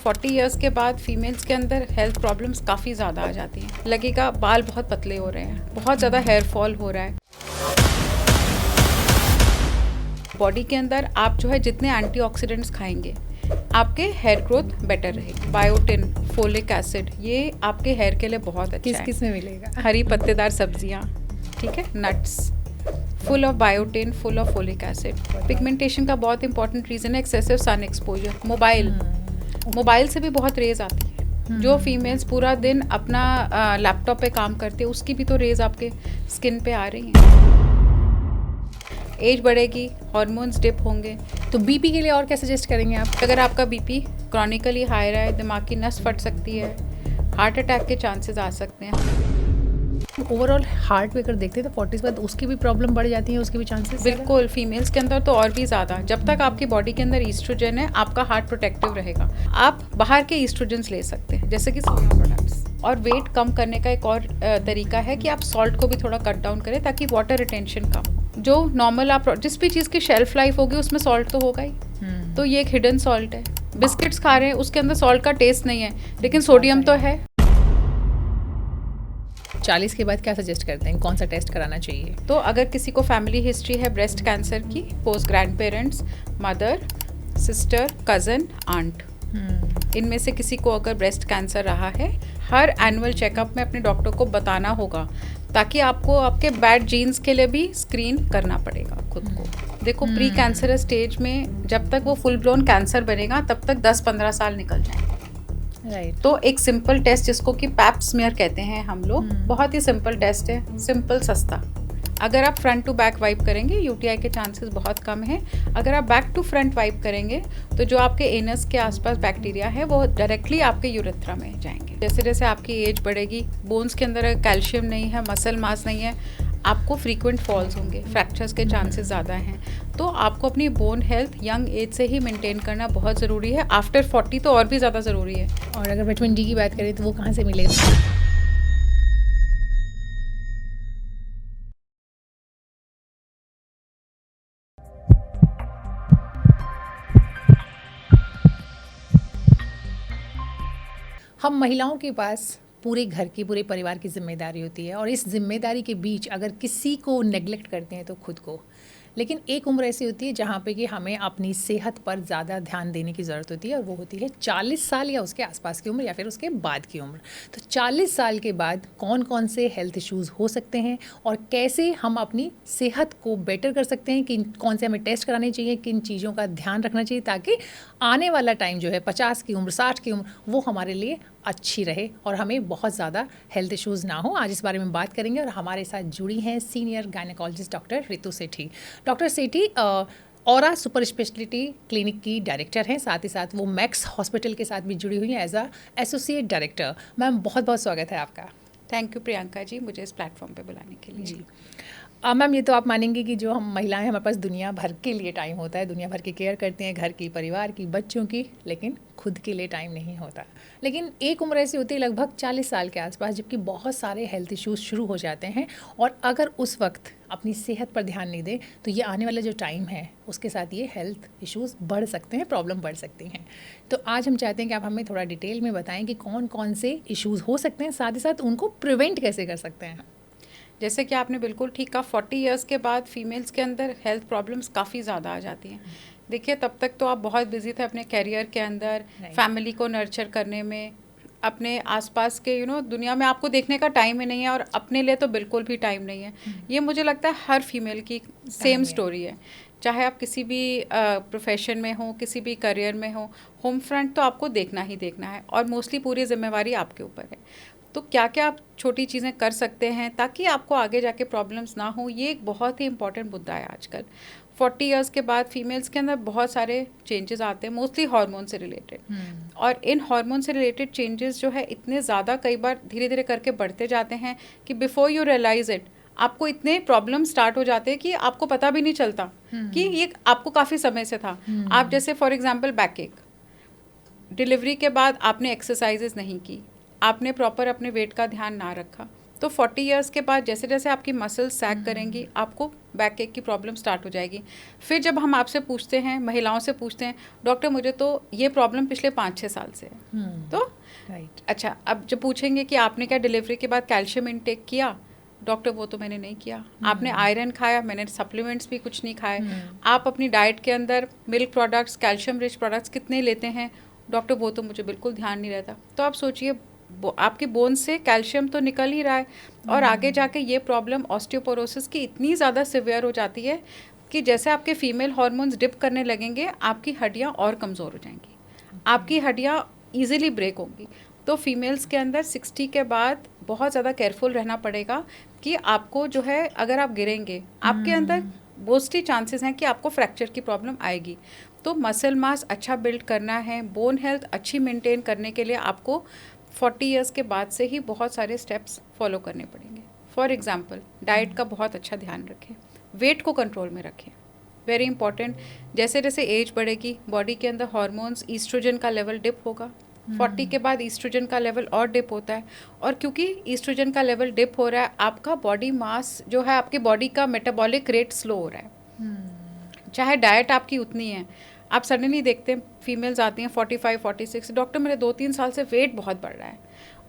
40 years के बाद females के अंदर हेल्थ प्रॉब्लम्स काफ़ी ज़्यादा आ जाती हैं। लगेगा बाल बहुत पतले हो रहे हैं, बहुत ज़्यादा हेयर फॉल हो रहा है। बॉडी के अंदर आप जो है जितने एंटीऑक्सीडेंट्स खाएंगे आपके हेयर ग्रोथ बेटर रहेगी। बायोटिन, फोलिक एसिड, ये आपके हेयर के लिए बहुत अच्छा है। किस में मिलेगा? हरी पत्तेदार सब्जियाँ, ठीक है, nuts, full of biotin, full of folic acid. Pigmentation का बहुत इंपॉर्टेंट रीज़न है एक्सेसिव सन एक्सपोजर। मोबाइल से भी बहुत रेज आती है। जो फीमेल्स पूरा दिन अपना लैपटॉप पे काम करते हैं उसकी भी तो रेज आपके स्किन पे आ रही हैं। एज बढ़ेगी, हार्मोन्स डिप होंगे। तो बीपी के लिए और क्या सजेस्ट करेंगे आप? अगर आपका बीपी क्रॉनिकली हाई रहा है, दिमाग की नस फट सकती है, हार्ट अटैक के चांसेस आ सकते हैं। ओवरऑल हार्ट पे अगर देखते हैं तो 40 बाद उसकी भी प्रॉब्लम बढ़ जाती है, उसके भी चांसेस? बिल्कुल, फीमेल्स के अंदर तो और भी ज़्यादा। जब तक आपकी बॉडी के अंदर ईस्ट्रोजन है, आपका हार्ट प्रोटेक्टिव रहेगा। आप बाहर के ईस्ट्रोजन्स ले सकते हैं, जैसे कि सोया प्रोडक्ट्स। और वेट कम करने का एक और तरीका है कि आप सॉल्ट को भी थोड़ा कट डाउन करें ताकि वाटर रिटेंशन कम हो। जो नॉर्मल आप जिस भी चीज़ की शेल्फ लाइफ होगी उसमें सॉल्ट तो होगा ही। तो ये एक हिडन सॉल्ट है। बिस्किट्स खा रहे हैं, उसके अंदर सॉल्ट का टेस्ट नहीं है, लेकिन सोडियम तो है। 40 के बाद क्या सजेस्ट करते हैं, कौन सा टेस्ट कराना चाहिए? तो अगर किसी को फैमिली हिस्ट्री है ब्रेस्ट कैंसर की, post grandparents, mother, sister, cousin, aunt, इनमें से किसी को अगर ब्रेस्ट कैंसर रहा है, हर एनुअल चेकअप में अपने डॉक्टर को बताना होगा, ताकि आपको आपके बैड जीन्स के लिए भी स्क्रीन करना पड़ेगा खुद को। देखो, प्री कैंसरस स्टेज में जब तक वो फुल ब्लोन कैंसर बनेगा तब तक 10-15 साल निकल जाएंगे। राइट। तो एक सिंपल टेस्ट जिसको कि पैप स्मीयर कहते हैं हम लोग, बहुत ही सिंपल टेस्ट है, सिंपल, सस्ता। अगर आप फ्रंट टू बैक वाइप करेंगे, यूटीआई के चांसेस बहुत कम हैं। अगर आप बैक टू फ्रंट वाइप करेंगे तो जो आपके एनस के आसपास बैक्टीरिया है वो डायरेक्टली आपके यूरेथ्रा में जाएंगे। जैसे जैसे आपकी एज बढ़ेगी, बोन्स के अंदर कैल्शियम नहीं है, मसल मास नहीं है, आपको फ्रीक्वेंट फॉल्स होंगे, फ्रैक्चर्स के चांसेस ज़्यादा हैं। तो आपको अपनी बोन हेल्थ यंग एज से ही मेंटेन करना बहुत ज़रूरी है। आफ्टर 40 तो और भी ज़्यादा ज़रूरी है। और अगर विटामिन डी की बात करें तो वो कहाँ से मिलेगा? हम महिलाओं के पास पूरे घर की, पूरे परिवार की जिम्मेदारी होती है, और इस जिम्मेदारी के बीच अगर किसी को नेग्लेक्ट करते हैं तो खुद को। लेकिन एक उम्र ऐसी होती है जहाँ पे कि हमें अपनी सेहत पर ज़्यादा ध्यान देने की ज़रूरत होती है, और वो होती है 40 साल या उसके आसपास की उम्र, या फिर उसके बाद की उम्र। तो 40 साल के बाद कौन कौन से हेल्थ इश्यूज़ हो सकते हैं और कैसे हम अपनी सेहत को बेटर कर सकते हैं, कि कौन से हमें टेस्ट कराने चाहिए, किन चीज़ों का ध्यान रखना चाहिए, ताकि आने वाला टाइम जो है 50 की उम्र, 60 की उम्र, वो हमारे लिए अच्छी रहे और हमें बहुत ज़्यादा हेल्थ इश्यूज़ ना हो। आज इस बारे में बात करेंगे, और हमारे साथ जुड़ी हैं सीनियर गायनेकोलॉजिस्ट डॉक्टर रितु सेठी। डॉक्टर सेठी औरा सुपर स्पेशलिटी क्लिनिक की डायरेक्टर हैं, साथ ही साथ वो मैक्स हॉस्पिटल के साथ भी जुड़ी हुई हैं as a associate director. Ma'am, बहुत बहुत स्वागत है आपका। थैंक यू प्रियंका जी, मुझे इस प्लेटफॉर्म पे बुलाने के लिए। जी मैम, ये तो आप मानेंगे कि जो हम महिलाएं हैं, हमारे पास दुनिया भर के लिए टाइम होता है, दुनिया भर की केयर करते हैं, घर की, परिवार की, बच्चों की, लेकिन खुद के लिए टाइम नहीं होता। लेकिन एक उम्र ऐसी होती है लगभग 40 साल के आसपास, जबकि बहुत सारे हेल्थ इश्यूज़ शुरू हो जाते हैं, और अगर उस वक्त अपनी सेहत पर ध्यान नहीं दें तो ये आने वाला जो टाइम है उसके साथ ये हेल्थ इश्यूज़ बढ़ सकते हैं, प्रॉब्लम बढ़ सकती हैं। तो आज हम चाहते हैं कि आप हमें थोड़ा डिटेल में बताएं कि कौन कौन से इश्यूज़ हो सकते हैं, साथ ही साथ उनको प्रिवेंट कैसे कर सकते हैं। जैसे कि आपने बिल्कुल ठीक कहा, 40 इयर्स के बाद फीमेल्स के अंदर हेल्थ प्रॉब्लम्स काफ़ी ज़्यादा आ जाती हैं। देखिए, तब तक तो आप बहुत बिजी थे अपने कैरियर के अंदर, फैमिली को नर्चर करने में, अपने आसपास के दुनिया में आपको देखने का टाइम ही नहीं है, और अपने लिए तो बिल्कुल भी टाइम नहीं है। ये मुझे लगता है हर फीमेल की सेम स्टोरी है, चाहे आप किसी भी प्रोफेशन में हो, किसी भी करियर में हो, होम फ्रंट तो आपको देखना ही देखना है, और मोस्टली पूरी जिम्मेवारी आपके ऊपर है। तो क्या क्या आप छोटी चीज़ें कर सकते हैं ताकि आपको आगे जाके प्रॉब्लम्स ना हो, ये एक बहुत ही इंपॉर्टेंट मुद्दा है आजकल। 40 इयर्स के बाद फीमेल्स के अंदर बहुत सारे चेंजेस आते हैं, मोस्टली हार्मोन से रिलेटेड। और इन हार्मोन से रिलेटेड चेंजेस जो है इतने ज़्यादा कई बार धीरे धीरे करके बढ़ते जाते हैं कि बिफोर यू रियलाइज इट आपको इतने प्रॉब्लम स्टार्ट हो जाते हैं कि आपको पता भी नहीं चलता कि ये आपको काफ़ी समय से था। आप जैसे फॉर एग्जाम्पल बैक एक, डिलीवरी के बाद आपने एक्सरसाइजेस नहीं की, आपने प्रॉपर अपने वेट का ध्यान ना रखा, तो 40 इयर्स के बाद जैसे जैसे आपकी मसल्स सैग करेंगी, आपको बैक एक की प्रॉब्लम स्टार्ट हो जाएगी। फिर जब हम आपसे पूछते हैं, महिलाओं से पूछते हैं, डॉक्टर मुझे तो ये प्रॉब्लम पिछले 5-6 साल से है। तो राइट, अच्छा, अब जब पूछेंगे कि आपने क्या डिलीवरी के बाद कैल्शियम इनटेक किया, डॉक्टर वो तो मैंने नहीं किया। आपने आयरन खाया, मैंने सप्लीमेंट्स भी कुछ नहीं खाए। आप अपनी डाइट के अंदर milk products, calcium rich products कितने लेते हैं, डॉक्टर वो तो मुझे बिल्कुल ध्यान नहीं रहता। तो आप सोचिए, आपकी बोन से कैल्शियम तो निकल ही रहा है, और आगे जाके ये प्रॉब्लम ऑस्टियोपोरोसिस की इतनी ज़्यादा सिवियर हो जाती है कि जैसे आपके फीमेल हार्मोन्स डिप करने लगेंगे, आपकी हड्डियाँ और कमज़ोर हो जाएंगी, आपकी हड्डियाँ ईजिली ब्रेक होंगी। तो फीमेल्स के अंदर 60 के बाद बहुत ज़्यादा केयरफुल रहना पड़ेगा कि आपको जो है, अगर आप गिरेंगे, आपके अंदर मोस्टली चांसेस हैं कि आपको फ्रैक्चर की प्रॉब्लम आएगी। तो मसल मास अच्छा बिल्ड करना है, बोन हेल्थ अच्छी मेंटेन करने के लिए आपको 40 इयर्स के बाद से ही बहुत सारे स्टेप्स फॉलो करने पड़ेंगे। फॉर एग्जांपल, डाइट का बहुत अच्छा ध्यान रखें, वेट को कंट्रोल में रखें, वेरी इंपॉर्टेंट। जैसे जैसे एज बढ़ेगी, बॉडी के अंदर हार्मोन्स, ईस्ट्रोजन का लेवल डिप होगा। 40 के बाद ईस्ट्रोजन का लेवल और डिप होता है, और क्योंकि ईस्ट्रोजन का लेवल डिप हो रहा है, आपका बॉडी मास जो है, आपकी बॉडी का मेटाबॉलिक रेट स्लो हो रहा है। चाहे डाइट आपकी उतनी है, आप सडनली देखते हैं फीमेल्स आती हैं 45, 46, डॉक्टर मेरे 2-3 साल से वेट बहुत बढ़ रहा है,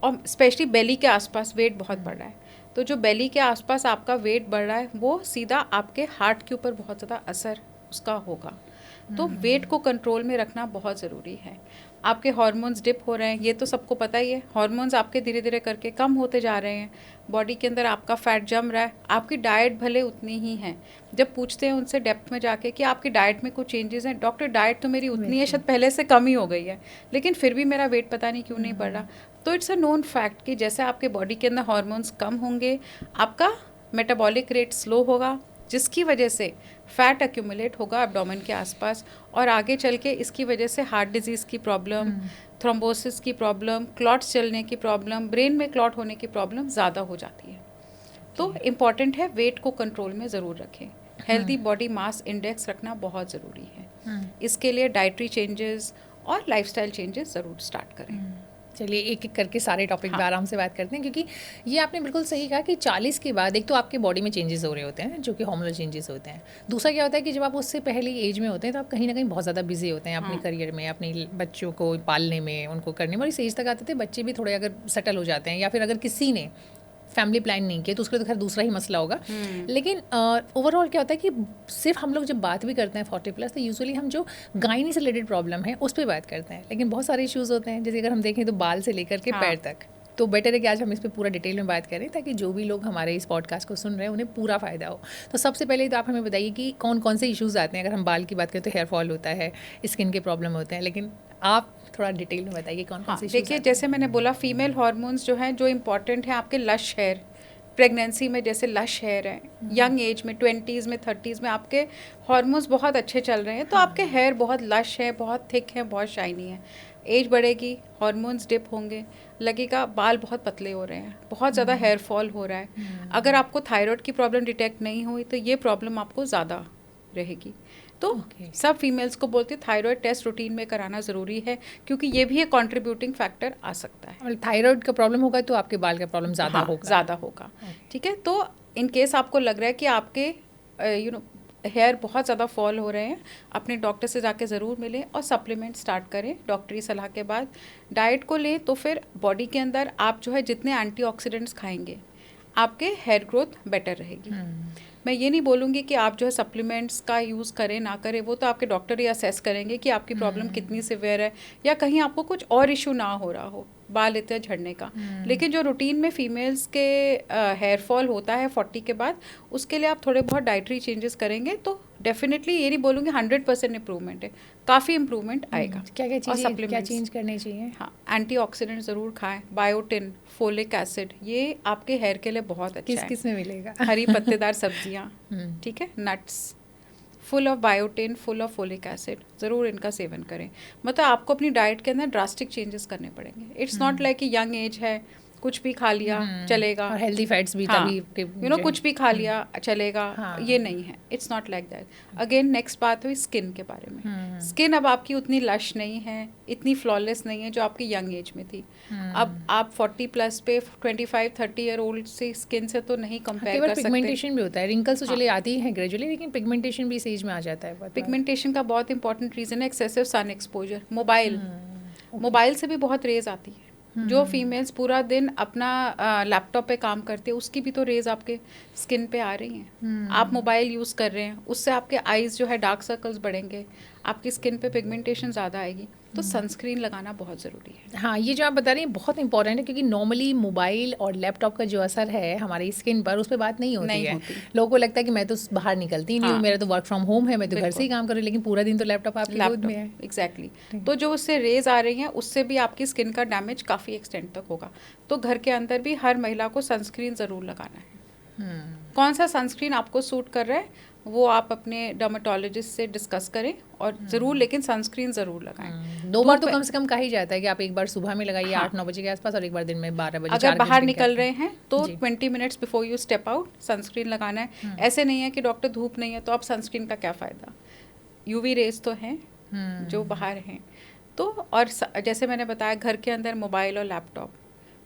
और स्पेशली बेली के आसपास वेट बहुत बढ़ रहा है। तो जो बेली के आसपास आपका वेट बढ़ रहा है, वो सीधा आपके हार्ट के ऊपर बहुत ज़्यादा असर उसका होगा। तो वेट को कंट्रोल में रखना बहुत ज़रूरी है। आपके हार्मोन्स डिप हो रहे हैं, ये तो सबको पता ही है, हार्मोन्स आपके धीरे धीरे करके कम होते जा रहे हैं, बॉडी के अंदर आपका फैट जम रहा है, आपकी डाइट भले उतनी ही है। जब पूछते हैं उनसे डेप्थ में जाके कि आपकी डाइट में कुछ चेंजेस हैं, डॉक्टर डाइट तो मेरी उतनी है, शायद पहले से कम ही हो गई है, लेकिन फिर भी मेरा वेट पता नहीं क्यों नहीं बढ़ रहा। तो इट्स अ नोन फैक्ट कि जैसे आपके बॉडी के अंदर हार्मोन्स कम होंगे, आपका मेटाबॉलिक रेट स्लो होगा, जिसकी वजह से फैट एक्यूमुलेट होगा एब्डोमेन के आसपास, और आगे चल के इसकी वजह से हार्ट डिजीज़ की प्रॉब्लम, थ्रोम्बोसिस की प्रॉब्लम, क्लॉट्स चलने की प्रॉब्लम, ब्रेन में क्लॉट होने की प्रॉब्लम ज़्यादा हो जाती है। तो इम्पॉर्टेंट है, वेट को कंट्रोल में ज़रूर रखें, हेल्दी बॉडी मास इंडेक्स रखना बहुत ज़रूरी है। इसके लिए डाइटरी चेंजेस और लाइफस्टाइल चेंजेस ज़रूर स्टार्ट करें। चलिए एक एक करके सारे टॉपिक पे आराम से बात करते हैं, क्योंकि ये आपने बिल्कुल सही कहा कि 40 के बाद एक तो आपके बॉडी में चेंजेस हो रहे होते हैं, जो कि हार्मोनल चेंजेस होते हैं। दूसरा क्या होता है कि जब आप उससे पहले एज में होते हैं तो आप कहीं ना कहीं बहुत ज़्यादा बिजी होते हैं अपने करियर में, अपने बच्चों को पालने में, उनको करने में। और इस एज तक आते थे बच्चे भी थोड़े अगर सेटल हो जाते हैं, या फिर अगर किसी ने फैमिली प्लान नहीं किया तो उसके लिए तो खैर दूसरा ही मसला होगा। लेकिन ओवरऑल क्या होता है कि सिर्फ हम लोग जब बात भी करते हैं 40+ तो यूजुअली हम जो गायनी से रिलेटेड प्रॉब्लम है उस पर बात करते हैं, लेकिन बहुत सारे इश्यूज़ होते हैं, जैसे अगर हम देखें तो बाल से लेकर के पैर तक। तो बेटर है कि आज हम इस पर पूरा डिटेल में बात करें, ताकि जो भी लोग हमारे इस पॉडकास्ट को सुन रहे हैं उन्हें पूरा फ़ायदा हो। तो सबसे पहले तो आप हमें बताइए कि कौन कौन से इश्यूज़ आते हैं। अगर हम बाल की बात करें तो हेयर फॉल होता है, स्किन के प्रॉब्लम होते हैं, लेकिन आप थोड़ा डिटेल में बताइए कौन कौन से इश्यूज़। देखिए, जैसे मैंने बोला, फीमेल हार्मोन्स जो हैं, जो इम्पॉर्टेंट है आपके लश हेयर, प्रेगनेंसी में जैसे लश हेयर है, यंग एज में 20s में 30s में आपके हार्मोन्स बहुत अच्छे चल रहे हैं, तो आपके हेयर बहुत लश है, बहुत थिक है, बहुत शाइनी है। एज बढ़ेगी, हार्मोन्स डिप होंगे, लगेगा बाल बहुत पतले हो रहे हैं, बहुत ज़्यादा हेयर फॉल हो रहा है। अगर आपको थायराइड की प्रॉब्लम डिटेक्ट नहीं हुई तो ये प्रॉब्लम आपको ज़्यादा रहेगी। तो सब फीमेल्स को बोलते हैं थायराइड टेस्ट रूटीन में कराना ज़रूरी है, क्योंकि ये भी एक कंट्रीब्यूटिंग फैक्टर आ सकता है। और थायराइड का प्रॉब्लम होगा तो आपके बाल का प्रॉब्लम ज़्यादा होगा। ठीक है, तो इन केस आपको लग रहा है कि आपके हेयर बहुत ज़्यादा फॉल हो रहे हैं, अपने डॉक्टर से जाके ज़रूर मिलें और सप्लीमेंट स्टार्ट करें डॉक्टरी सलाह के बाद। डाइट को लें तो फिर बॉडी के अंदर आप जो है जितने एंटीऑक्सीडेंट्स खाएंगे, आपके हेयर ग्रोथ बेटर रहेगी। मैं ये नहीं बोलूँगी कि आप जो है सप्लीमेंट्स का यूज़ करें ना करें, वो तो आपके डॉक्टर ही असेस करेंगे कि आपकी प्रॉब्लम कितनी सिवियर है, या कहीं आपको कुछ और इशू ना हो रहा हो बाल इतने झड़ने का। लेकिन जो रूटीन में फीमेल्स के हेयर फॉल होता है 40 के बाद, उसके लिए आप थोड़े बहुत डाइटरी चेंजेस करेंगे तो डेफिनेटली, ये नहीं बोलूँगी 100% इम्प्रूवमेंट है, काफ़ी इम्प्रूवमेंट आएगा। क्या चेंज करने चाहिए? हाँ, एंटीऑक्सीडेंट ज़रूर खाएं, बायोटिन, फोलिक एसिड, ये आपके हेयर के लिए बहुत अच्छा है। किस में मिलेगा? हरी पत्तेदार सब्जियाँ, ठीक है, nuts, full of biotin, full of folic acid, ज़रूर इनका सेवन करें। मतलब आपको अपनी डाइट के अंदर ड्रास्टिक चेंजेस करने पड़ेंगे। इट्स नॉट लाइक कि यंग एज है, कुछ भी खा लिया चलेगा, और हेल्दी फैट्स भी हाँ, तभी कुछ भी खा लिया चलेगा, हाँ, ये नहीं है, it's not like that. Again next बात हुई स्किन के बारे में। स्किन अब आपकी उतनी लश नहीं है, इतनी फ्लॉलेस नहीं है जो आपकी यंग एज में थी। अब आप 40+ पे 25-30 ईयर ओल्ड से स्किन से तो नहीं कंपेयर कर सकते। पिगमेंटेशन भी होता है, रिंकल्स तो चले आती हैं ग्रेजुअली, लेकिन पिगमेंटेशन भी इस एज में आ जाता है। पिगमेंटेशन का बहुत इंपॉर्टेंट रीज़न है एक्सेसिव सन एक्सपोजर। मोबाइल से भी बहुत रेज आती है। जो फीमेल्स पूरा दिन अपना लैपटॉप पे काम करती है, उसकी भी तो रेज आपके स्किन पे आ रही हैं। आप मोबाइल यूज़ कर रहे हैं, उससे आपके आईज जो है डार्क सर्कल्स बढ़ेंगे, आपकी स्किन पे पिगमेंटेशन ज़्यादा आएगी, तो सनस्क्रीन लगाना बहुत ज़रूरी है। हाँ, ये जो आप बता रही हैं बहुत इंपॉर्टेंट है, क्योंकि नॉर्मली मोबाइल और लैपटॉप का जो असर है हमारी स्किन पर, उस पर बात नहीं होती है। लोगों को लगता है कि मैं तो बाहर निकलती नहीं हूँ, मेरा तो वर्क फ्रॉम होम है, मैं तो घर से ही काम कर रही हूँ, लेकिन पूरा दिन तो लैपटॉप आपकी गोद में है। एग्जैक्टली। तो जो उससे रेज आ रही हैं, उससे भी आपकी स्किन का डैमेज काफ़ी एक्सटेंड तक होगा। तो घर के अंदर भी हर महिला को सनस्क्रीन ज़रूर लगाना है। कौन सा सनस्क्रीन आपको सूट कर रहा है वो आप अपने डर्मेटोलॉजिस्ट से डिस्कस करें, और ज़रूर लेकिन सनस्क्रीन ज़रूर लगाएं। 2 बार तो कम से कम कहा ही जाता है कि आप एक बार सुबह में लगाइए 8-9 बजे के आसपास, और एक बार दिन में 12 बजे। अगर बाहर निकल रहे हैं तो 20 minutes before you step out sunscreen लगाना है। ऐसे नहीं है कि डॉक्टर धूप नहीं है तो आप सनस्क्रीन का क्या फ़ायदा, यूवी रेज तो हैं जो बाहर हैं। तो और जैसे मैंने बताया घर के अंदर मोबाइल और laptop,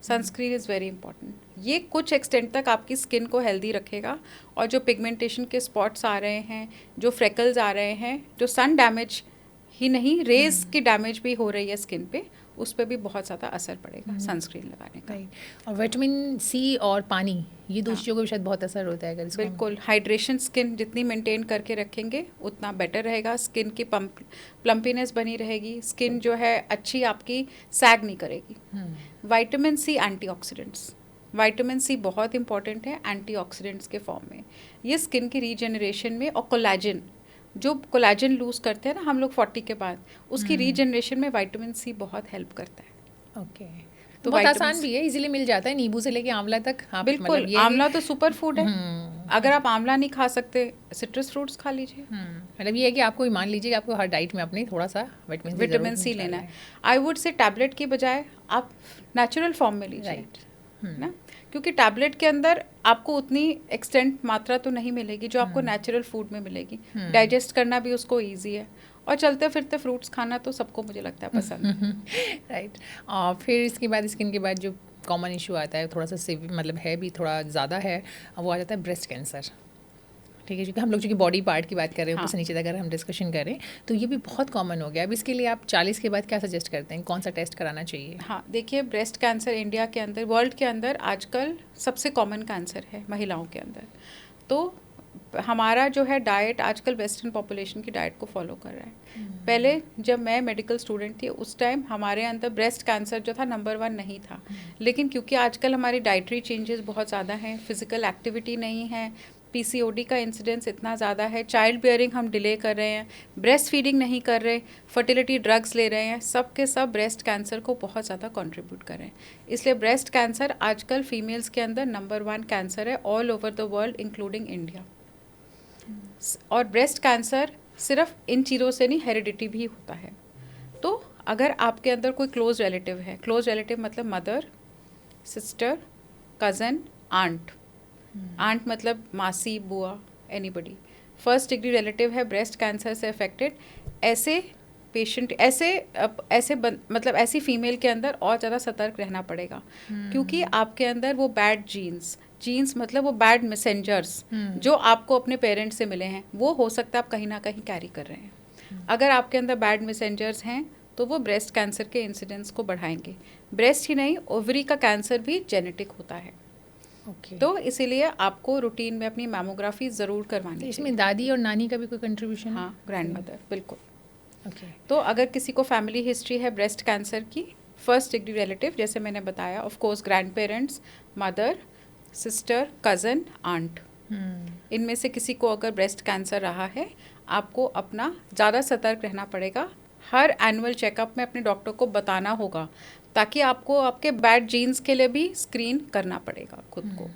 sunscreen is very important. ये कुछ एक्सटेंट तक आपकी स्किन को हेल्दी रखेगा, और जो पिगमेंटेशन के स्पॉट्स आ रहे हैं, जो फ्रेकल्स आ रहे हैं, जो सन डैमेज ही नहीं रेज की डैमेज भी हो रही है स्किन पे, उस पर भी बहुत ज़्यादा असर पड़ेगा सनस्क्रीन लगाने का। और विटामिन सी और पानी, ये दो चीज़ों का भी शायद बहुत असर होता है। अगर बिल्कुल, हाइड्रेशन स्किन जितनी मेंटेन करके रखेंगे उतना बेटर रहेगा। स्किन की प्लम्पीनेस बनी रहेगी, स्किन जो है अच्छी आपकी सैग नहीं करेगी। Vitamin C antioxidants, vitamin C बहुत इंपॉर्टेंट है एंटीऑक्सीडेंट्स के फॉर्म में। ये स्किन की रीजनरेशन में, और कोलेजन, जो कोलेजन लूज करते हैं ना हम लोग 40 के बाद, उसकी रीजनरेशन में विटामिन सी बहुत हेल्प करता है। ओके, तो बहुत आसान भी है, इजीली मिल जाता है, नींबू से लेके आंवला तक। बिल्कुल, मतलब आंवला तो सुपर फूड है। अगर आप आंवला नहीं खा सकते, सिट्रस फ्रूट्स खा लीजिए। मतलब ये है कि आपको मान लीजिए आपको हर डाइट में अपने थोड़ा सा विटामिन सी लेना है। आई वुड से टैबलेट की बजाय आप नेचुरल फॉर्म में लीजिए ना, क्योंकि टैबलेट के अंदर आपको उतनी एक्सटेंट मात्रा तो नहीं मिलेगी जो आपको नेचुरल फूड में मिलेगी। डाइजेस्ट करना भी उसको ईजी है, और चलते फिरते फ्रूट्स खाना तो सबको मुझे लगता है पसंद है। राइट। और फिर इसके बाद स्किन के बाद जो कॉमन इशू आता है, थोड़ा सा मतलब है भी थोड़ा ज़्यादा है, वो आ जाता है ब्रेस्ट कैंसर। ठीक है, क्योंकि हम लोग जो कि बॉडी पार्ट की बात कर रहे हैं, ऊपर से नीचे तक अगर हम डिस्कशन करें तो ये भी बहुत कॉमन हो गया। अब इसके लिए आप 40 के बाद क्या सजेस्ट करते हैं, कौन सा टेस्ट कराना चाहिए? हाँ, देखिए, ब्रेस्ट कैंसर इंडिया के अंदर, वर्ल्ड के अंदर आजकल सबसे कॉमन कैंसर है महिलाओं के अंदर। तो हमारा जो है डाइट आजकल वेस्टर्न पॉपुलेशन की डाइट को फॉलो कर रहा है। पहले जब मैं मेडिकल स्टूडेंट थी उस टाइम हमारे अंदर ब्रेस्ट कैंसर जो था नंबर 1 नहीं था, लेकिन क्योंकि आजकल हमारी डाइटरी चेंजेस बहुत ज़्यादा हैं, फिजिकल एक्टिविटी नहीं है, पीसीओडी का इंसिडेंस इतना ज़्यादा है, चाइल्ड बियरिंग हम डिले कर रहे हैं, ब्रेस्ट फीडिंग नहीं कर रहे, फर्टिलिटी ड्रग्स ले रहे हैं, सब के सब ब्रेस्ट कैंसर को बहुत ज़्यादा कंट्रीब्यूट कर रहे हैं। इसलिए ब्रेस्ट कैंसर आजकल फीमेल्स के अंदर नंबर 1 कैंसर है all over the world including India. और ब्रेस्ट कैंसर सिर्फ इन चीज़ों से नहीं, हेरिडिटी भी होता है। तो अगर आपके अंदर कोई क्लोज रिलेटिव है, क्लोज रिलेटिव मतलब mother, sister, cousin, aunt, aunt मतलब मासी, बुआ, एनीबडी, फर्स्ट डिग्री रिलेटिव है ब्रेस्ट कैंसर से अफेक्टेड, ऐसे पेशेंट, मतलब ऐसी फीमेल के अंदर और ज़्यादा सतर्क रहना पड़ेगा, क्योंकि आपके अंदर वो बैड जीन्स मतलब वो बैड मैसेंजर्स जो आपको अपने पेरेंट्स से मिले हैं, वो हो सकता है आप कहीं ना कहीं कैरी कर रहे हैं। अगर आपके अंदर बैड मैसेंजर्स हैं तो वो ब्रेस्ट कैंसर के इंसिडेंस को बढ़ाएंगे। ब्रेस्ट ही नहीं, ओवरी का कैंसर भी जेनेटिक होता है। तो इसीलिए आपको रूटीन में अपनी मैमोग्राफी ज़रूर करवानी चाहिए। इसमें दादी और नानी का भी कोई कंट्रीब्यूशन? हाँ, ग्रैंड मदर, बिल्कुल। तो अगर किसी को फैमिली हिस्ट्री है ब्रेस्ट कैंसर की, फर्स्ट डिग्री रिलेटिव जैसे मैंने बताया, of course grandparents, mother, sister, cousin, aunt, इनमें से किसी को अगर ब्रेस्ट कैंसर रहा है, आपको अपना ज़्यादा सतर्क रहना पड़ेगा। हर एनुअल चेकअप में अपने डॉक्टर को बताना होगा, ताकि आपको आपके बैड जीन्स के लिए भी स्क्रीन करना पड़ेगा खुद को।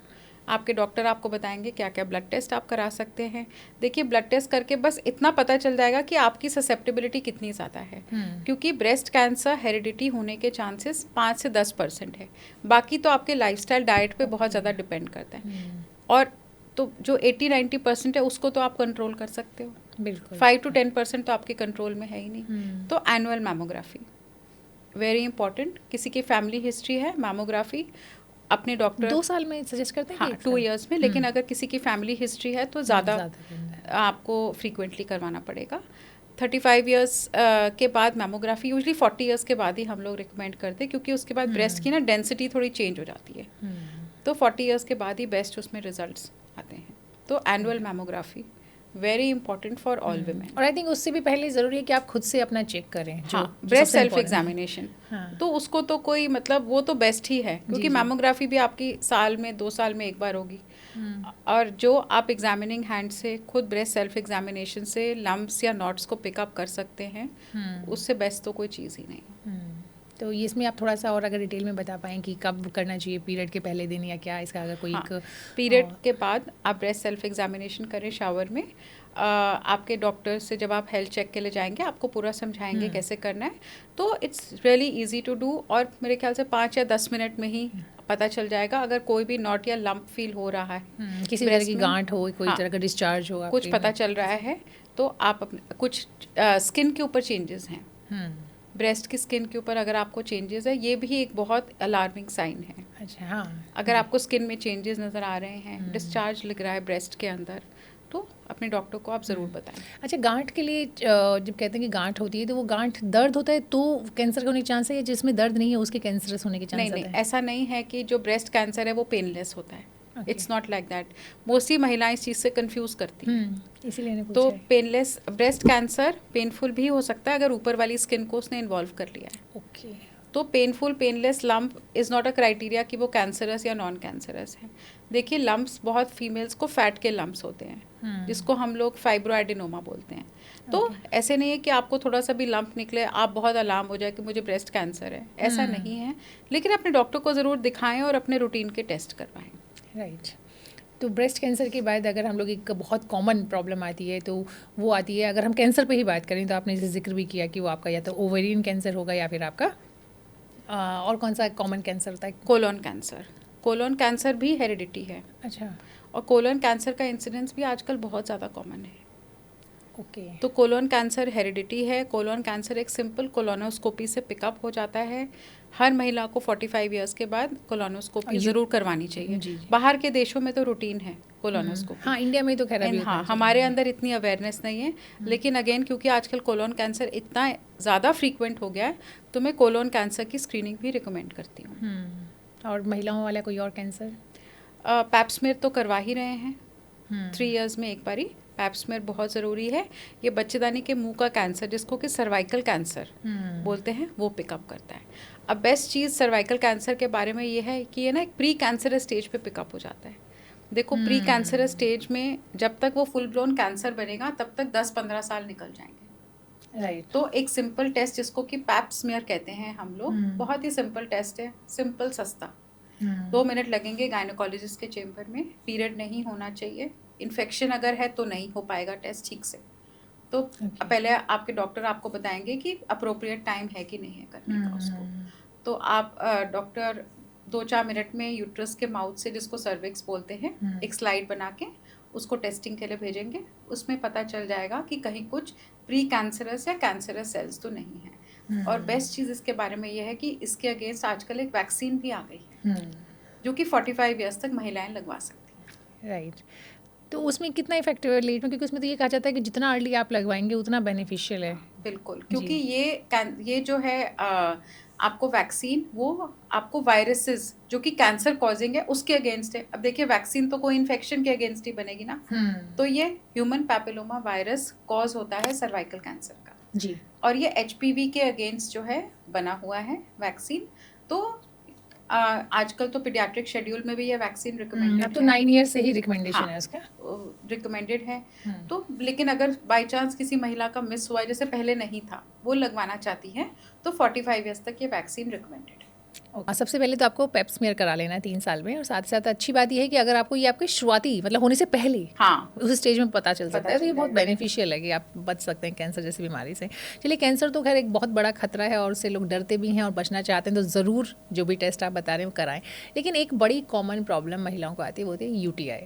आपके डॉक्टर आपको बताएंगे क्या क्या ब्लड टेस्ट आप करा सकते हैं। देखिए ब्लड टेस्ट करके बस इतना पता चल जाएगा कि आपकी ससेप्टेबिलिटी कितनी ज़्यादा है, क्योंकि ब्रेस्ट कैंसर हेरिडिटी होने के चांसेस 5 से 10% है। बाकी तो आपके लाइफस्टाइल डाइट पे बहुत ज़्यादा डिपेंड करता है। और तो जो 80-90% है उसको तो आप कंट्रोल कर सकते हो, बिल्कुल। 5 to 10% तो आपके कंट्रोल में है ही नहीं। तो एनुअल मैमोग्राफी वेरी इंपॉर्टेंट। किसी की फैमिली हिस्ट्री है, मैमोग्राफी अपने डॉक्टर 2 साल में सजेस्ट करते हैं? हाँ 2 इयर्स में, लेकिन अगर किसी की फैमिली हिस्ट्री है तो ज़्यादा आपको फ्रीक्वेंटली करवाना पड़ेगा। 35 इयर्स के बाद मैमोग्राफी, यूजली 40 इयर्स के बाद ही हम लोग रिकमेंड करते हैं, क्योंकि उसके बाद ब्रेस्ट की ना डेंसिटी थोड़ी चेंज हो जाती है। तो 40 इयर्स के बाद ही बेस्ट उसमें रिजल्ट्स आते हैं। तो annual mammography very important for all women. और आई थिंक उससे भी पहले ज़रूरी है कि आप खुद से अपना चेक करें। हाँ, ब्रेस्ट सेल्फ एग्जामिनेशन, तो उसको तो कोई मतलब वो तो बेस्ट ही है, क्योंकि मैमोग्राफी भी आपकी साल में 2 साल में एक बार होगी। और जो आप एग्जामिनिंग हैंड से खुद ब्रेस्ट सेल्फ एग्जामिनेशन से लम्प्स या नॉट्स को पिकअप कर सकते हैं, उससे बेस्ट तो कोई चीज़ ही नहीं। तो ये इसमें आप थोड़ा सा और अगर डिटेल में बता पाएँ कि कब करना चाहिए, पीरियड के पहले दिन या क्या इसका अगर कोई पीरियड के बाद आप ब्रेस्ट सेल्फ एग्जामिनेशन करें शावर में। आपके डॉक्टर से जब आप हेल्थ चेक के लिए जाएंगे आपको पूरा समझाएंगे कैसे करना है। तो it's really easy to do, और मेरे ख्याल से 5 या 10 मिनट में ही पता चल जाएगा। अगर कोई भी नॉट या लंप फील हो रहा है, किसी तरह की गांठ हो, कोई तरह का डिस्चार्ज हो, कुछ पता चल रहा है, तो आप कुछ स्किन के ऊपर चेंजेस हैं, ब्रेस्ट की स्किन के ऊपर अगर आपको चेंजेस है, ये भी एक बहुत अलार्मिंग साइन है। अच्छा, हाँ। अगर आपको स्किन में चेंजेस नज़र आ रहे हैं, डिस्चार्ज लग रहा है ब्रेस्ट के अंदर, तो अपने डॉक्टर को आप ज़रूर बताएं। अच्छा, गांठ के लिए जब कहते हैं कि गांठ होती है, तो वो गांठ दर्द होता है तो कैंसर होने के चांस है, या जिसमें दर्द नहीं है उसके कैंसरस होने के चांस? नहीं, ऐसा नहीं है कि जो ब्रेस्ट कैंसर है वो पेनलेस होता है। It's not like that. Mostly महिलाएं इस चीज़ से कंफ्यूज करती हैं, इसीलिए तो पेनलेस ब्रेस्ट कैंसर पेनफुल भी हो सकता है अगर ऊपर वाली स्किन को उसने इन्वॉल्व कर लिया है। ओके। तो painful painless lump is not a criteria कि वो कैंसरस या नॉन कैंसरस है। देखिए लंप्स बहुत फीमेल्स को फैट के लंप्स होते हैं, जिसको हम लोग फाइब्रोएडिनोमा बोलते हैं। तो ऐसे नहीं है कि आपको थोड़ा सा भी लंप निकले आप बहुत अलार्म हो जाए कि मुझे ब्रेस्ट कैंसर है, ऐसा नहीं है। लेकिन अपने डॉक्टर को ज़रूर दिखाएं और अपने रूटीन के टेस्ट करवाएं। राइट। तो ब्रेस्ट कैंसर के बाद अगर हम लोग एक बहुत कॉमन प्रॉब्लम आती है, तो वो आती है, अगर हम कैंसर पे ही बात करें तो आपने जैसे जिक्र भी किया कि वो आपका या तो ओवेरियन कैंसर होगा या फिर आपका और कौन सा कॉमन कैंसर होता है? Colon cancer. कोलोन कैंसर भी हेरिडिटी है। अच्छा। और कोलोन कैंसर का इंसिडेंस भी आजकल बहुत ज़्यादा कॉमन है। ओके। तो कोलोन कैंसर हेरिडिटी है। कोलोन कैंसर एक सिंपल कोलोनोस्कोपी से पिकअप हो जाता है। हर महिला को 45 इयर्स के बाद कोलोनोस्कोपी ज़रूर करवानी चाहिए। बाहर के देशों में तो रूटीन है कोलोनोस्कोपी। हाँ, इंडिया में तो खैर अभी हाँ, हमारे अंदर इतनी अवेयरनेस नहीं है। लेकिन अगेन क्योंकि आजकल कोलोन कैंसर इतना ज़्यादा फ्रीक्वेंट हो गया है, तो मैं कोलोन कैंसर की स्क्रीनिंग भी रिकमेंड करती हूँ। और महिलाओं वाला कोई और कैंसर? पैप्समेयर तो करवा ही रहे हैं, 3 इयर्स में एक बारी पैप्समेयर बहुत ज़रूरी है। ये बच्चेदानी के मुंह का कैंसर, जिसको कि सर्वाइकल कैंसर बोलते हैं, वो पिकअप करता है। अब बेस्ट चीज़ सर्वाइकल कैंसर के बारे में ये है कि ये ना एक प्री कैंसरस स्टेज पे पिकअप हो जाता है। देखो प्री कैंसरस स्टेज में जब तक वो फुल ब्लोन कैंसर बनेगा तब तक 10-15 साल निकल जाएंगे। राइट। तो एक सिंपल टेस्ट जिसको कि पैप्समेयर कहते हैं हम लोग, बहुत ही सिंपल टेस्ट है, सिंपल सस्ता, 2 मिनट लगेंगे गायनोकोलॉजिस्ट के चेम्बर में। पीरियड नहीं होना चाहिए, इन्फेक्शन अगर है तो नहीं हो पाएगा टेस्ट ठीक से। तो पहले आपके डॉक्टर आपको बताएंगे कि अप्रोप्रिएट टाइम है कि नहीं है करने का उसको। तो आप डॉक्टर 2-4 मिनट में यूट्रस के माउथ से, जिसको सर्विक्स बोलते हैं, एक स्लाइड बना के उसको टेस्टिंग के लिए भेजेंगे। उसमें पता चल जाएगा कि कहीं कुछ प्री कैंसरस या कैंसरस सेल्स तो नहीं है। और बेस्ट चीज़ इसके बारे में ये है कि इसके अगेंस्ट आजकल एक वैक्सीन भी आ गई है, जो कि 45 ईयर्स तक महिलाएं लगवा सकती हैं। राइट। तो उसमें कितना इफेक्टिव है लेट में? क्योंकि उसमें तो ये कहा जाता है कि जितना अर्ली आप लगवाएंगे उतना बेनिफिशियल है। बिल्कुल, क्योंकि ये जो है आपको वैक्सीन, वो आपको वायरसेस जो कि कैंसर कॉजिंग है उसके अगेंस्ट है। अब देखिए वैक्सीन तो कोई इन्फेक्शन के अगेंस्ट ही बनेगी ना। तो ये ह्यूमन पैपिलोमा वायरस कॉज होता है सर्वाइकल कैंसर का जी। और ये HPV के अगेंस्ट जो है बना हुआ है वैक्सीन। तो आजकल तो पीडियाट्रिक शेड्यूल में भी ये वैक्सीन रिकमेंडेड है। तो 9 ईयर से ही रिकमेंडेशन है उसका, रिकमेंडेड है। तो लेकिन अगर बाय चांस किसी महिला का मिस हुआ, जैसे पहले नहीं था, वो लगवाना चाहती है, तो 45 ईयर्स तक ये वैक्सीन रिकमेंडेड है। सबसे पहले तो आपको पेप स्मीयर करा लेना है 3 साल में, और साथ ही साथ अच्छी बात ये है कि अगर आपको ये आपके शुरुआती मतलब होने से पहले हाँ उस स्टेज में पता चल सकता है तो ये बहुत बेनिफिशियल है कि आप बच सकते हैं कैंसर जैसी बीमारी से। चलिए, कैंसर तो खैर एक बहुत बड़ा खतरा है और उससे लोग डरते भी हैं और बचना चाहते हैं, तो ज़रूर जो भी टेस्ट आप बता रहे हैं वो कराएं। लेकिन एक बड़ी कॉमन प्रॉब्लम महिलाओं को आती है, वो होती है UTI,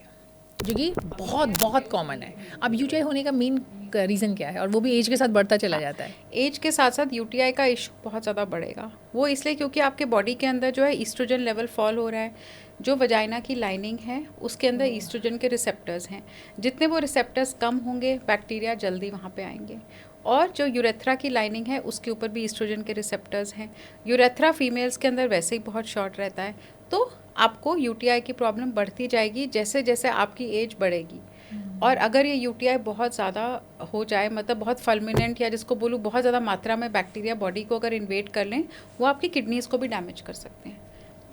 जो कि बहुत बहुत कॉमन है। अब UTI होने का मेन रीज़न क्या है, और वो भी एज के साथ बढ़ता चला जाता है? एज के साथ साथ यूटीआई का इशू बहुत ज़्यादा बढ़ेगा। वो इसलिए क्योंकि आपके बॉडी के अंदर जो है ईस्ट्रोजन लेवल फॉल हो रहा है। जो वजाइना की लाइनिंग है उसके अंदर ईस्ट्रोजन के रिसेप्टर्स हैं। जितने वो रिसेप्टर्स कम होंगे बैक्टीरिया जल्दी वहाँ पे आएंगे। और जो यूरेथ्रा की लाइनिंग है उसके ऊपर भी ईस्ट्रोजन के रिसेप्टर्स हैं। यूरेथ्रा फीमेल्स के अंदर वैसे ही बहुत शॉर्ट रहता है, तो आपको यूटीआई की प्रॉब्लम बढ़ती जाएगी जैसे जैसे आपकी एज बढ़ेगी। और अगर ये यूटीआई बहुत ज़्यादा हो जाए, मतलब बहुत फल्मिनेंट, या जिसको बोलूँ बहुत ज़्यादा मात्रा में बैक्टीरिया बॉडी को अगर इन्वेड कर लें, वो आपकी किडनीज़ को भी डैमेज कर सकते हैं।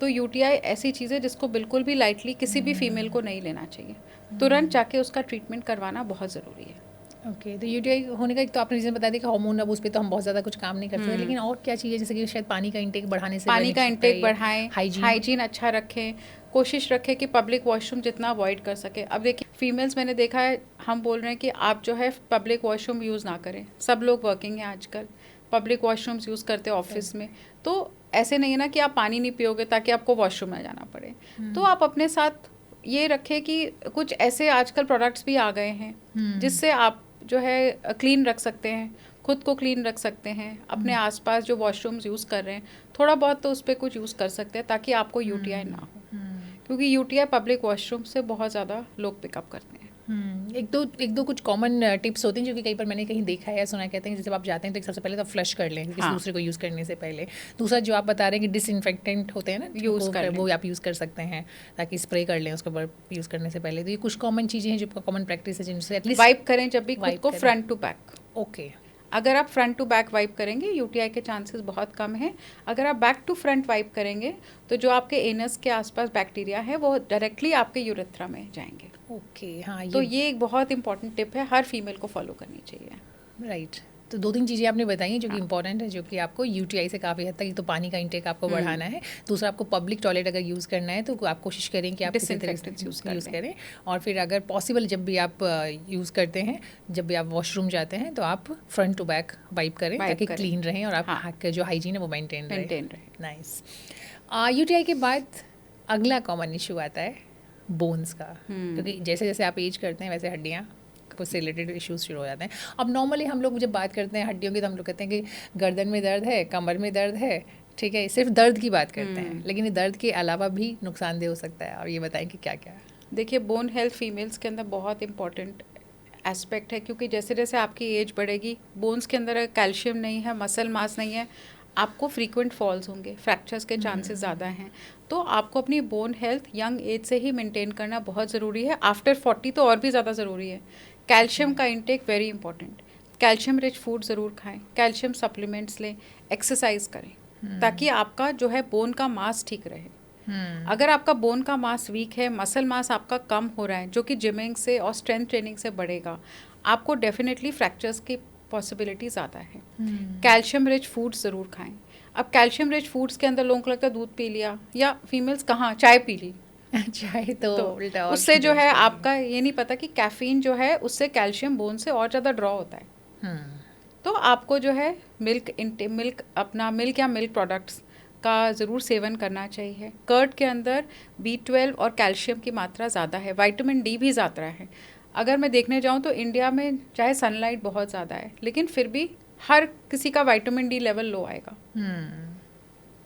तो यूटीआई ऐसी चीज़ है जिसको बिल्कुल भी लाइटली किसी भी फीमेल को नहीं लेना चाहिए। तुरंत जाके उसका ट्रीटमेंट करवाना बहुत ज़रूरी है। ओके, तो यूटीआई होने का एक तो आपने रीज़न बता दिया कि हार्मोन, अब उस पर तो हम बहुत ज़्यादा कुछ काम नहीं कर सकते, लेकिन और क्या चीज़ें जैसे कि शायद पानी का इंटेक बढ़ाने से, पानी का इंटेक बढ़ाएं, हाइजीन अच्छा रखें, कोशिश रखें कि पब्लिक वॉशरूम जितना अवॉइड कर सके। अब देखिए फीमेल्स मैंने देखा है, हम बोल रहे हैं कि आप जो है पब्लिक वॉशरूम यूज़ ना करें। सब लोग वर्किंग हैं आजकल, पब्लिक वॉशरूम्स यूज़ करते हैं ऑफिस में, तो ऐसे नहीं है ना कि आप पानी नहीं पियोगे ताकि आपको वॉशरूम में जाना पड़े। तो आप अपने साथ ये रखें कि कुछ ऐसे आजकल प्रोडक्ट्स भी आ गए हैं जिससे आप जो है क्लीन रख सकते हैं, खुद को क्लीन रख सकते हैं। अपने आसपास जो वॉशरूम्स यूज़ कर रहे हैं थोड़ा बहुत तो उस पर कुछ यूज़ कर सकते हैं ताकि आपको यूटीआई ना हो, क्योंकि यूटीआई पब्लिक वॉशरूम से बहुत ज़्यादा लोग पिकअप करते हैं। एक दो कुछ कॉमन टिप्स होते हैं जो कि कई बार मैंने कहीं देखा है या सुना, कहते हैं जैसे आप जाते हैं तो एक सबसे पहले तो फ्लश कर लें किसी दूसरे को यूज़ करने से पहले। दूसरा जो आप बता रहे हैं कि डिसइंफेक्टेंट होते हैं ना, यूज़ कर वो आप यूज़ कर सकते हैं ताकि स्प्रे कर लें उसको यूज़ करने से पहले। तो ये कुछ कॉमन चीज़ें हैं जो कॉमन प्रैक्टिस है जिनसे एटलीस्ट वाइप करें जब भी खुद को फ्रंट टू बैक। ओके, अगर आप फ्रंट टू बैक वाइप करेंगे यूटीआई के चांसेस बहुत कम हैं। अगर आप बैक टू फ्रंट वाइप करेंगे तो जो आपके एनस के आसपास बैक्टीरिया है वो डायरेक्टली आपके यूरेथ्रा में जाएंगे। ओके, हाँ, तो ये एक बहुत इंपॉर्टेंट टिप है, हर फीमेल को फॉलो करनी चाहिए। राइट। तो 2-3 चीज़ें आपने बताई हैं जो कि इंपॉर्टेंट है, जो कि आपको यूटीआई से काफ़ी हद तक, एक तो पानी का इंटेक आपको बढ़ाना है, दूसरा आपको पब्लिक टॉयलेट अगर यूज़ करना है तो आप कोशिश करें कि आप किसी तरह से यूज़ करें, और फिर अगर पॉसिबल जब भी आप यूज़ करते हैं, जब भी आप वॉशरूम जाते हैं तो आप फ्रंट टू बैक वाइप करें ताकि क्लीन रहें और आपका जो हाइजीन है वो मेंटेन रहे। नाइस। यूटीआई के बाद अगला कॉमन इशू आता है बोन्स का, क्योंकि जैसे जैसे आप एज करते हैं वैसे हड्डियाँ से रिलेटेड इश्यूज शुरू हो जाते हैं। अब नॉर्मली हम लोग जब बात करते हैं हड्डियों की तो हम लोग कहते हैं कि गर्दन में दर्द है, कमर में दर्द है, ठीक है, सिर्फ दर्द की बात करते हैं, लेकिन ये दर्द के अलावा भी नुकसानदेह हो सकता है। और ये बताएं कि क्या क्या है। देखिए, बोन हेल्थ फीमेल्स के अंदर बहुत इंपॉर्टेंट एस्पेक्ट है, क्योंकि जैसे जैसे आपकी एज बढ़ेगी, बोन्स के अंदर कैल्शियम नहीं है, मसल मास नहीं है, आपको फ्रीक्वेंट फॉल्स होंगे, फ्रैक्चर्स के चांसेस ज़्यादा हैं। तो आपको अपनी बोन हेल्थ यंग एज से ही मेंटेन करना बहुत ज़रूरी है। आफ्टर 40 तो और भी ज़्यादा ज़रूरी है। कैल्शियम का intake very important, calcium rich food ज़रूर खाएं, कैल्शियम सप्लीमेंट्स लें, एक्सरसाइज करें ताकि आपका जो है बोन का मास ठीक रहे। अगर आपका बोन का मास वीक है, मसल मास आपका कम हो रहा है, जो कि जिमिंग से और स्ट्रेंथ ट्रेनिंग से बढ़ेगा, आपको डेफिनेटली फ्रैक्चर्स की पॉसिबिलिटी ज़्यादा है। कैल्शियम रिच फूड्स ज़रूर खाएं। अब कैल्शियम रिच फूड्स के अंदर लोगों को लगता है दूध पी लिया, या फीमेल्स कहाँ चाय पी ली, चाहे तो उससे जो है आपका ये नहीं पता कि कैफीन जो है उससे कैल्शियम बोन से और ज़्यादा ड्रॉ होता है। तो आपको जो है मिल्क या मिल्क प्रोडक्ट्स का ज़रूर सेवन करना चाहिए। कर्ड के अंदर B12 और कैल्शियम की मात्रा ज़्यादा है, विटामिन D भी ज़्यादा है। अगर मैं देखने जाऊँ तो इंडिया में चाहे सनलाइट बहुत ज़्यादा है, लेकिन फिर भी हर किसी का विटामिन D लेवल लो आएगा।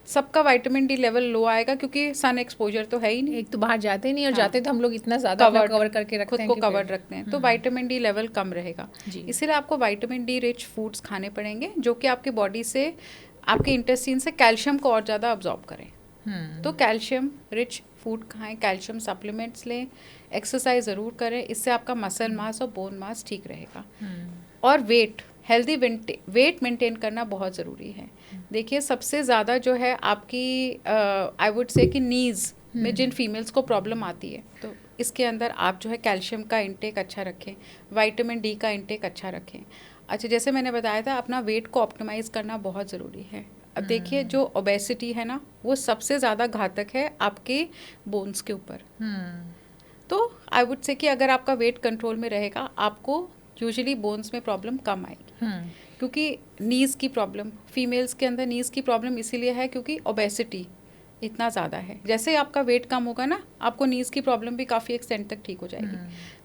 सबका विटामिन D लेवल लो आएगा क्योंकि सन एक्सपोजर तो है ही नहीं, एक तो बाहर जाते नहीं, और जाते तो हम लोग इतना ज़्यादा कवर करके रखते हैं, खुद को कवर रखते हैं, तो विटामिन D लेवल कम रहेगा। इसीलिए आपको विटामिन D रिच फूड्स खाने पड़ेंगे जो कि आपके बॉडी से, आपके इंटेस्टाइन से कैल्शियम को और ज़्यादा अब्जॉर्ब करें। तो कैल्शियम रिच फूड खाएं, कैल्शियम सप्लीमेंट्स लें, एक्सरसाइज ज़रूर करें, इससे आपका मसल मास और बोन मास ठीक रहेगा। और हेल्दी वेट मेंटेन करना बहुत ज़रूरी है। देखिए, सबसे ज़्यादा जो है आपकी आई वुड से कि नीज़ में जिन फीमेल्स को प्रॉब्लम आती है, तो इसके अंदर आप जो है कैल्शियम का इंटेक अच्छा रखें, विटामिन D का इंटेक अच्छा रखें। अच्छा, जैसे मैंने बताया था, अपना वेट को ऑप्टिमाइज़ करना बहुत ज़रूरी है। अब देखिए जो ओबेसिटी है ना वो सबसे ज़्यादा घातक है आपके बोन्स के ऊपर। तो आई वुड से कि अगर आपका वेट कंट्रोल में रहेगा आपको यूजुअली बोन्स में प्रॉब्लम कम आएगी। क्योंकि नीज़ की प्रॉब्लम फीमेल्स के अंदर नीज़ की प्रॉब्लम इसीलिए है क्योंकि ओबेसिटी इतना ज़्यादा है। जैसे ही आपका वेट कम होगा ना आपको नीज़ की प्रॉब्लम भी काफ़ी एक्सटेंट तक ठीक हो जाएगी।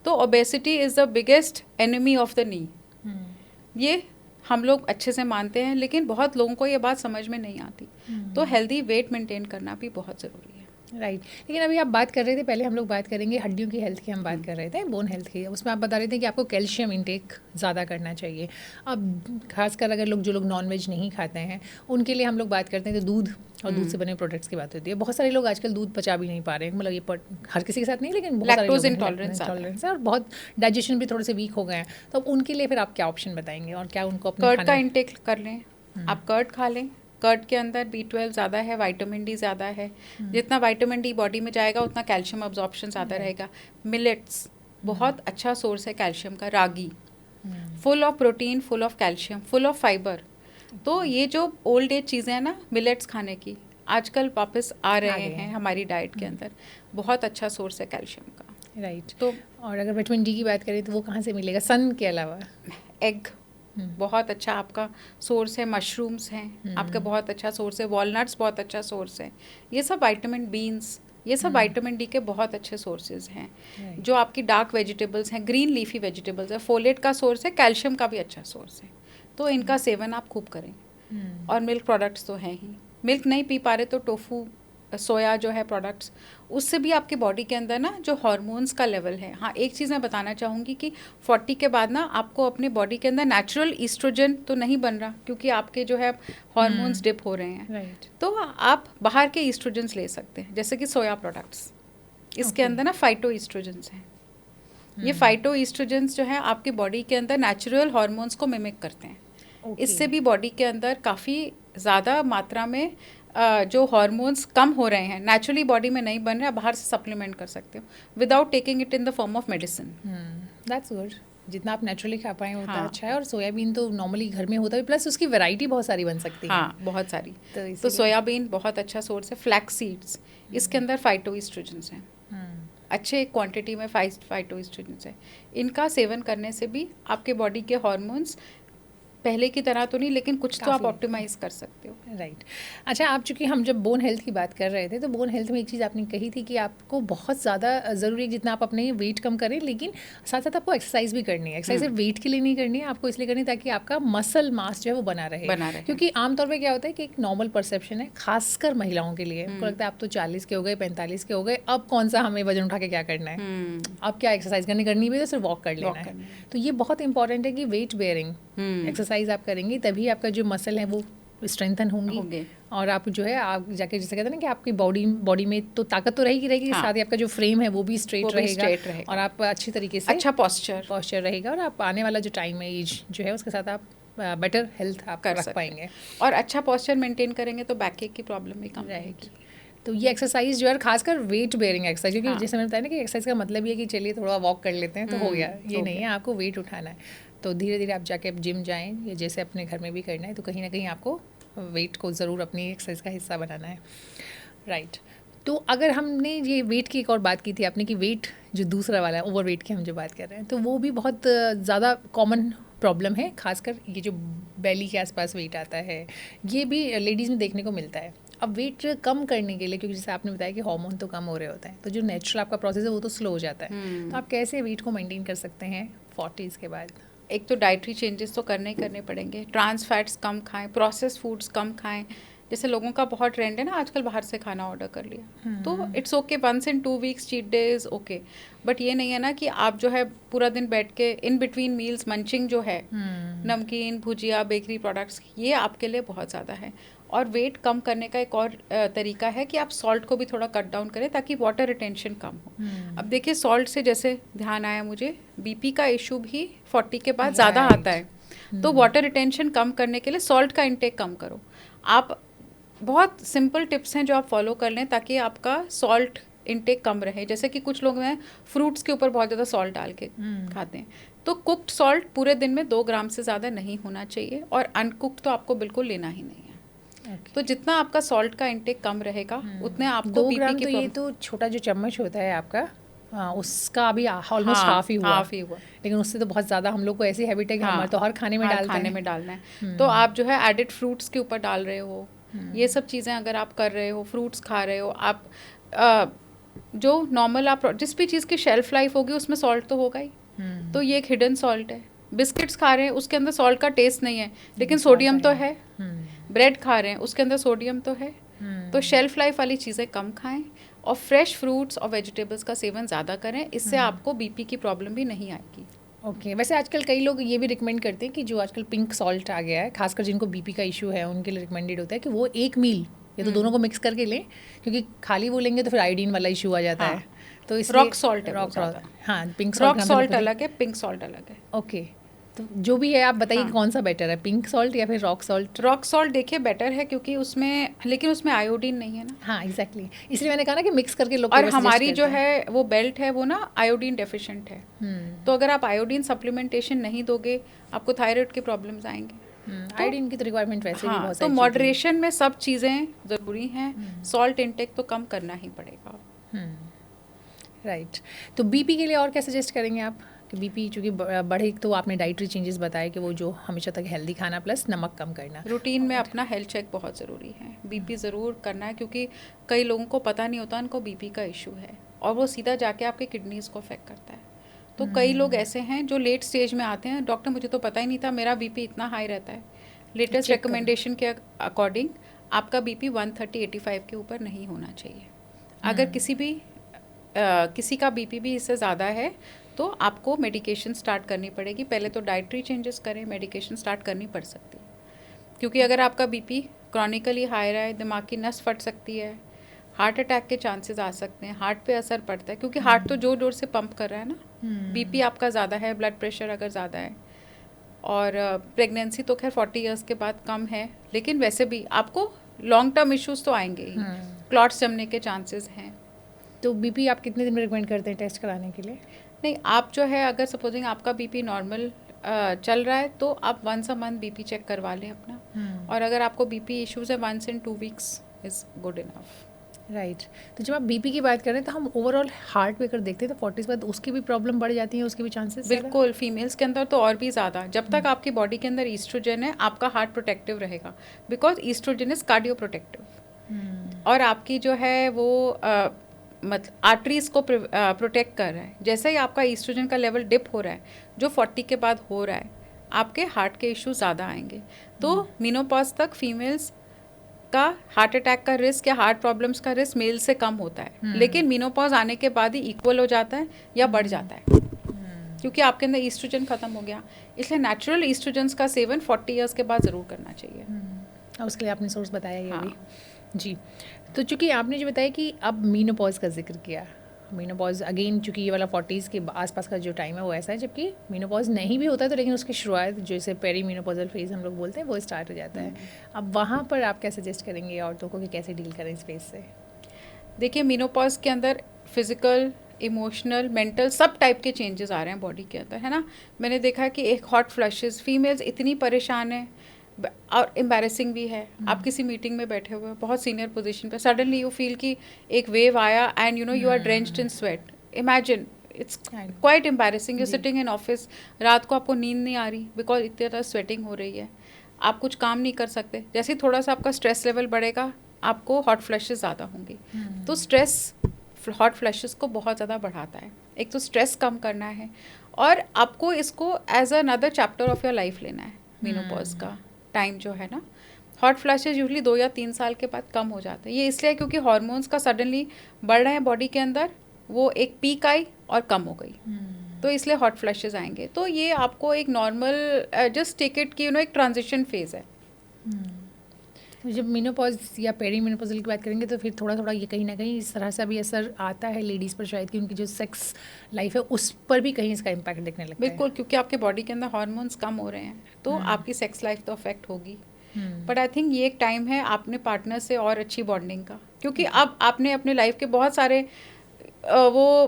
तो obesity is the biggest enemy of the knee. ये हम लोग अच्छे से मानते हैं लेकिन बहुत लोगों को ये बात समझ में नहीं आती। तो हेल्दी वेट मेंटेन करना भी बहुत ज़रूरी है। राइट लेकिन अभी आप बात कर रहे थे, पहले हम लोग बात करेंगे हड्डियों की हेल्थ की, हम बात कर रहे थे बोन हेल्थ की। उसमें आप बता रहे थे कि आपको कैल्शियम इंटेक ज़्यादा करना चाहिए। अब खासकर अगर जो लोग नॉनवेज नहीं खाते हैं उनके लिए हम लोग बात करते हैं तो दूध और दूध से बने प्रोडक्ट्स की बात होती है। बहुत सारे लोग आजकल दूध पचा भी नहीं पा रहे हैं, मतलब ये हर किसी के साथ नहीं लेकिन बहुत सारे लोग इंटॉलरेंस है और बहुत डाइजेशन भी थोड़े से वीक हो गए हैं। तो अब उनके लिए फिर आप क्या ऑप्शन बताएंगे और क्या उनको अपने कर्ड का इंटेक कर लें। आप कर्ड खा लें। कर्ड के अंदर B12 ज़्यादा है, विटामिन डी ज़्यादा है। जितना विटामिन डी बॉडी में जाएगा उतना कैल्शियम अब्जॉर्प्शन ज़्यादा रहेगा। मिलेट्स बहुत अच्छा सोर्स है कैल्शियम का। Ragi full of protein, full of calcium, full of fibre. तो ये जो ओल्ड एज चीज़ें हैं ना मिलेट्स खाने की आजकल वापस आ रहे हैं हमारी डाइट के अंदर। बहुत अच्छा सोर्स है कैल्शियम का। राइट तो और अगर विटामिन डी की बात करें तो वो कहाँ से मिलेगा सन के अलावा? एग बहुत अच्छा आपका सोर्स है। मशरूम्स हैं आपका बहुत अच्छा सोर्स है। वॉलनट्स बहुत अच्छा सोर्स है। ये सब विटामिन बीन्स ये सब विटामिन डी के बहुत अच्छे सोर्सेज हैं। जो आपकी डार्क वेजिटेबल्स हैं, ग्रीन लीफी वेजिटेबल्स है, फोलेट का सोर्स है, कैल्शियम का भी अच्छा सोर्स है। तो इनका सेवन आप खूब करें। और मिल्क प्रोडक्ट्स तो हैं ही। मिल्क नहीं पी पा रहे तो टोफू, सोया जो है प्रोडक्ट्स, उससे भी आपके बॉडी के अंदर ना जो हार्मोन्स का लेवल है। हाँ एक चीज़ मैं बताना चाहूँगी कि 40 के बाद ना आपको अपने बॉडी के अंदर नेचुरल ईस्ट्रोजन तो नहीं बन रहा क्योंकि आपके जो है हार्मोन्स डिप हो रहे हैं। तो आप बाहर के ईस्ट्रोजन्स ले सकते हैं जैसे कि सोया प्रोडक्ट्स। इसके अंदर ना फाइटो ईस्ट्रोजन्स हैं। ये फाइटो ईस्ट्रोजन्स जो है आपकी बॉडी के अंदर नेचुरल हार्मोन्स को मिमिक करते हैं। इससे भी बॉडी के अंदर काफ़ी ज़्यादा मात्रा में जो हार्मोन्स कम हो रहे हैं नेचुरली बॉडी में नहीं बन रहे, बाहर से सप्लीमेंट कर सकते हो without taking it in the form of medicine. That's good. जितना आप नेचुरली खा पाएँ उतना अच्छा है। और सोयाबीन तो नॉर्मली घर में होता है, प्लस उसकी वैरायटी बहुत सारी बन सकती है। हाँ बहुत सारी। तो सोयाबीन बहुत अच्छा सोर्स है। फ्लैक्स सीड्स इसके अंदर फाइटो ईस्ट्रोजन्स हैं। अच्छे क्वांटिटी में फाइटो ईस्ट्रोजन्स है। इनका सेवन करने से भी आपके बॉडी के हार्मोन्स पहले की तरह तो नहीं लेकिन कुछ तो आप ऑप्टिमाइज कर सकते हो। राइट अच्छा आप चूँकि हम जब बोन हेल्थ की बात कर रहे थे तो बोन हेल्थ में एक चीज़ आपने कही थी कि आपको बहुत ज़्यादा ज़रूरी है जितना आप अपने वेट कम करें, लेकिन साथ साथ आपको एक्सरसाइज भी करनी है। एक्सरसाइज सिर्फ वेट के लिए नहीं करनी है, आपको इसलिए करनी है ताकि आपका मसल मास जो है वो बना रहे। क्योंकि आमतौर पर क्या होता है कि एक नॉर्मल परसेप्शन है खासकर महिलाओं के लिए, उनको लगता है आप तो 40 के हो गए, 45 के हो गए, अब कौन सा हमें वजन उठा के क्या करना है, अब क्या एक्सरसाइज करनी भी तो सिर्फ वॉक कर लेना है। तो ये बहुत इंपॉर्टेंट है कि वेट बेयरिंग एक्सरसाइज आप करेंगे तभी आपका जो मसल है वो स्ट्रेंथन होंगी और आप जो है आप जाके जैसे कहते हैं ना कि आपकी बॉडी में तो ताकत तो रहेगी हाँ। साथ ही आपका जो फ्रेम है वो भी स्ट्रेट रहेगा और आप अच्छी तरीके से अच्छा पॉस्चर रहेगा और आप आने वाला जो टाइम है एज जो है उसके साथ आप बेटर हेल्थ आप रख पाएंगे। और अच्छा पॉस्चर मेंटेन करेंगे तो बैक एक की प्रॉब्लम भी कम रहेगी। तो ये एक्सरसाइज जो है खासकर वेट बेयरिंग एक्सरसाइज, क्योंकि हाँ। जैसे मैंने बताया ना कि एक्सरसाइज का मतलब ये है कि चलिए थोड़ा वॉक कर लेते हैं तो हो गया, ये नहीं है, आपको वेट उठाना है। तो धीरे धीरे आप जाके अब जिम जाएँ या जैसे अपने घर में भी करना है तो कहीं ना कहीं आपको वेट को ज़रूर अपनी एक्सरसाइज का हिस्सा बनाना है। राइट तो अगर हमने ये वेट की एक और बात की थी आपने कि वेट जो दूसरा वाला है ओवर वेट की हम जो बात कर रहे हैं तो वो भी बहुत ज़्यादा कॉमन प्रॉब्लम है। खासकर ये जो बेली के आसपास वेट आता है ये भी लेडीज़ में देखने को मिलता है। अब वेट कम करने के लिए, क्योंकि जैसे आपने बताया कि हार्मोन तो कम हो रहे होते हैं तो जो नेचुरल आपका प्रोसेस है वो तो स्लो हो जाता है, तो आप कैसे वेट को मेंटेन कर सकते हैं 40s के बाद? एक तो डाइटरी चेंजेस तो करने पड़ेंगे। ट्रांस फैट्स कम खाएं, प्रोसेस फूड्स कम खाएं। जैसे लोगों का बहुत ट्रेंड है ना आजकल बाहर से खाना ऑर्डर कर लिया, तो it's okay, 1 in 2 weeks cheat day is okay, but ये नहीं है ना कि आप जो है पूरा दिन बैठ के इन बिटवीन मील्स मंचिंग जो है नमकीन, भुजिया, बेकरी प्रोडक्ट्स, ये आपके लिए बहुत ज़्यादा है। और वेट कम करने का एक और तरीका है कि आप सॉल्ट को भी थोड़ा कट डाउन करें ताकि वाटर रिटेंशन कम हो। अब देखिए सॉल्ट से जैसे ध्यान आया मुझे, बीपी का इशू भी 40 के बाद ज़्यादा आता है, तो वाटर रिटेंशन कम करने के लिए सॉल्ट का इंटेक कम करो। आप बहुत सिंपल टिप्स हैं जो आप फॉलो कर लें ताकि आपका सॉल्ट इंटेक कम रहे। जैसे कि कुछ लोग हैं फ्रूट्स के ऊपर बहुत ज़्यादा सॉल्ट डाल के खाते हैं, तो कुक्ड सॉल्ट पूरे दिन में 2 ग्राम से ज़्यादा नहीं होना चाहिए और अनकुक्ड तो आपको बिल्कुल लेना ही नहीं है। तो जितना आपका सॉल्ट का इंटेक कम रहेगा उतने आपको 2 बीपी ग्राम की तो ये तो छोटा जो चम्मच होता है आपका, उसका अभी ऑलमोस्ट हाँ, हाफ ही हुआ। हाफ ही हुआ। लेकिन उससे तो बहुत ज़्यादा हम लोग को ऐसी हैबिट है कि हाँ, हमारे तो हर खाने में हर डालते खाने हैं। में डालना है। तो आप जो है एडिड फ्रूट्स के ऊपर डाल रहे हो, ये सब चीज़ें अगर आप कर रहे हो, फ्रूट्स खा रहे हो आप, जो नॉर्मल आप जिस भी चीज़ की शेल्फ लाइफ होगी उसमें सॉल्ट तो होगा ही। तो ये एक हिडन सॉल्ट है। बिस्किट्स खा रहे हैं उसके अंदर सॉल्ट का टेस्ट नहीं है लेकिन सोडियम तो है। ब्रेड खा रहे हैं उसके अंदर सोडियम तो है। तो शेल्फ लाइफ वाली चीज़ें कम खाएं और फ्रेश फ्रूट्स और वेजिटेबल्स का सेवन ज़्यादा करें, इससे आपको बीपी की प्रॉब्लम भी नहीं आएगी। ओके वैसे आजकल कई लोग ये भी रिकमेंड करते हैं कि जो आजकल पिंक सॉल्ट आ गया है, खासकर जिनको बीपी का इशू है उनके लिए रिकमेंडेड होता है कि वो एक मील या तो दोनों को मिक्स करके लें, क्योंकि खाली वो लेंगे तो फिर आयोडीन वाला इशू आ जाता है। तो इसलिए रॉक सॉल्ट है, हाँ पिंक रॉक सॉल्ट अलग है, पिंक सॉल्ट अलग है। ओके तो जो भी है आप बताइए कौन सा बेटर है, पिंक सॉल्ट या फिर रॉक सॉल्ट? रॉक सॉल्ट देखिए बेटर है क्योंकि उसमें, लेकिन उसमें आयोडीन नहीं है ना। हाँ एग्जैक्टली, इसलिए मैंने कहा ना कि मिक्स करके लोग और हमारी जो है वो बेल्ट है वो ना आयोडीन डेफिशिएंट है। तो अगर आप आयोडीन सप्लीमेंटेशन नहीं दोगे आपको थायराइड की प्रॉब्लम्स आएंगे। आयोडीन की तो रिक्वायरमेंट वैसे भी बहुत तो मॉडरेशन में सब चीज़ें ज़रूरी हैं। सॉल्ट इंटेक तो कम करना ही पड़ेगा। राइट। तो बीपी के लिए और क्या सजेस्ट करेंगे आप कि बीपी चूँकि बढ़े, तो आपने डाइटरी चेंजेस बताए कि वो जो हमेशा तक हेल्दी खाना प्लस नमक कम करना, रूटीन में अपना हेल्थ चेक बहुत ज़रूरी है। बीपी ज़रूर करना है क्योंकि कई लोगों को पता नहीं होता उनको बीपी का इशू है और वो सीधा जाके आपके किडनीज़ को अफेक्ट करता है। तो कई लोग ऐसे हैं जो लेट स्टेज में आते हैं, डॉक्टर मुझे तो पता ही नहीं था मेरा बीपी इतना हाई रहता है। लेटेस्ट रिकमेंडेशन के अकॉर्डिंग आपका बीपी 130/85 के ऊपर नहीं होना चाहिए। अगर किसी का बीपी भी इससे ज़्यादा है तो आपको मेडिकेशन स्टार्ट करनी पड़ेगी। पहले तो डाइटरी चेंजेस करें, मेडिकेशन स्टार्ट करनी पड़ सकती है क्योंकि अगर आपका बीपी क्रॉनिकली हाई रहा है दिमाग की नस फट सकती है, हार्ट अटैक के चांसेस आ सकते हैं, हार्ट पे असर पड़ता है क्योंकि हार्ट तो जोर जोर से पंप कर रहा है ना। बीपी आपका ज़्यादा है, ब्लड प्रेशर अगर ज़्यादा है, और प्रेगनेंसी तो खैर 40 इयर्स के बाद कम है, लेकिन वैसे भी आपको लॉन्ग टर्म इश्यूज तो आएंगे ही। क्लॉट्स जमने के चांसेस हैं। तो बीपी आप कितने दिन में रिकमेंड करते हैं टेस्ट कराने के लिए? नहीं, आप जो है अगर सपोजिंग आपका बीपी नॉर्मल चल रहा है तो आप once a month BP check करवा लें अपना। और अगर आपको बीपी इश्यूज है 1 in 2 weeks is good enough. Right. तो जब आप बीपी की बात करें तो हम ओवरऑल हार्ट पे अगर देखते हैं तो 40 के बाद उसकी भी प्रॉब्लम बढ़ जाती है, उसके भी चांसेस? बिल्कुल, फीमेल्स के अंदर तो और भी ज़्यादा। जब तक आपकी बॉडी के अंदर ईस्ट्रोजन है आपका हार्ट प्रोटेक्टिव रहेगा because estrogen is cardioprotective. और आपकी जो है वो मतलब आर्टरीज को प्रोटेक्ट कर रहा है। जैसे ही आपका ईस्ट्रोजन का लेवल डिप हो रहा है, जो 40 के बाद हो रहा है, आपके हार्ट के इश्यू ज़्यादा आएंगे। तो मीनोपॉज तक फीमेल्स का हार्ट अटैक का रिस्क या हार्ट प्रॉब्लम्स का रिस्क मेल से कम होता है, लेकिन मीनोपॉज आने के बाद ही इक्वल हो जाता है या बढ़ जाता है क्योंकि आपके अंदर ईस्ट्रोजन खत्म हो गया। इसलिए नेचुरल ईस्ट्रोजन का सेवन 40 ईयर्स के बाद ज़रूर करना चाहिए। उसके लिए आपने सोर्स बताया ये भी जी। तो चूँकि आपने जो बताया कि अब मीनोपॉज का जिक्र किया, मीनोपॉज अगेन चूँकि ये वाला 40s के आसपास का जो टाइम है वो ऐसा है, जबकि मीनोपॉज नहीं भी होता है तो लेकिन उसकी शुरुआत जैसे पेरी मीनोपॉजल फेज हम लोग बोलते हैं वो स्टार्ट हो जाता है। अब वहाँ पर आप क्या सजेस्ट करेंगे औरतों को कि कैसे डील करें इस फेज से? देखिए, मीनोपॉज के अंदर फिजिकल, इमोशनल, मेंटल सब टाइप के चेंजेस आ रहे हैं बॉडी के अंदर, है ना। मैंने देखा है कि एक हॉट फ्लैशेस, फीमेल्स इतनी परेशान है और एम्बैरेसिंग भी है। आप किसी मीटिंग में बैठे हुए बहुत सीनियर पोजीशन पे, सडनली यू फील कि एक वेव आया and you are drenched in sweat. Imagine, it's quite embarrassing. You sitting in office, रात को आपको नींद नहीं आ रही बिकॉज इतनी ज़्यादा स्वेटिंग हो रही है, आप कुछ काम नहीं कर सकते। जैसे ही थोड़ा सा आपका स्ट्रेस लेवल बढ़ेगा आपको हॉट फ्लैशेस ज़्यादा होंगी। तो स्ट्रेस हॉट फ्लैशेस को बहुत ज़्यादा बढ़ाता है। एक तो स्ट्रेस कम करना है और आपको इसको as another chapter of your life लेना है। मीनोपॉज का टाइम जो है ना, हॉट फ्लैशेस यूजुअली 2 या 3 साल के बाद कम हो जाते हैं। ये इसलिए क्योंकि हॉर्मोन्स का सडनली बढ़ रहे हैं बॉडी के अंदर, वो एक पीक आई और कम हो गई, तो इसलिए हॉट फ्लैशेस आएंगे। तो ये आपको एक नॉर्मल जस्ट टेक इट कि एक ट्रांजिशन फेज है। जब मीनोपॉज या पेरी मीनोपॉजल की बात करेंगे तो फिर थोड़ा थोड़ा ये कहीं ना कहीं इस तरह से भी असर आता है लेडीज़ पर शायद कि उनकी जो सेक्स लाइफ है उस पर भी कहीं इसका इम्पैक्ट दिखने लगता है। बिल्कुल, क्योंकि आपके बॉडी के अंदर हार्मोन्स कम हो रहे हैं तो आपकी सेक्स लाइफ तो अफेक्ट होगी। बट आई थिंक ये एक टाइम है आपने पार्टनर से और अच्छी बॉन्डिंग का, क्योंकि अब आपने अपने लाइफ के बहुत सारे वो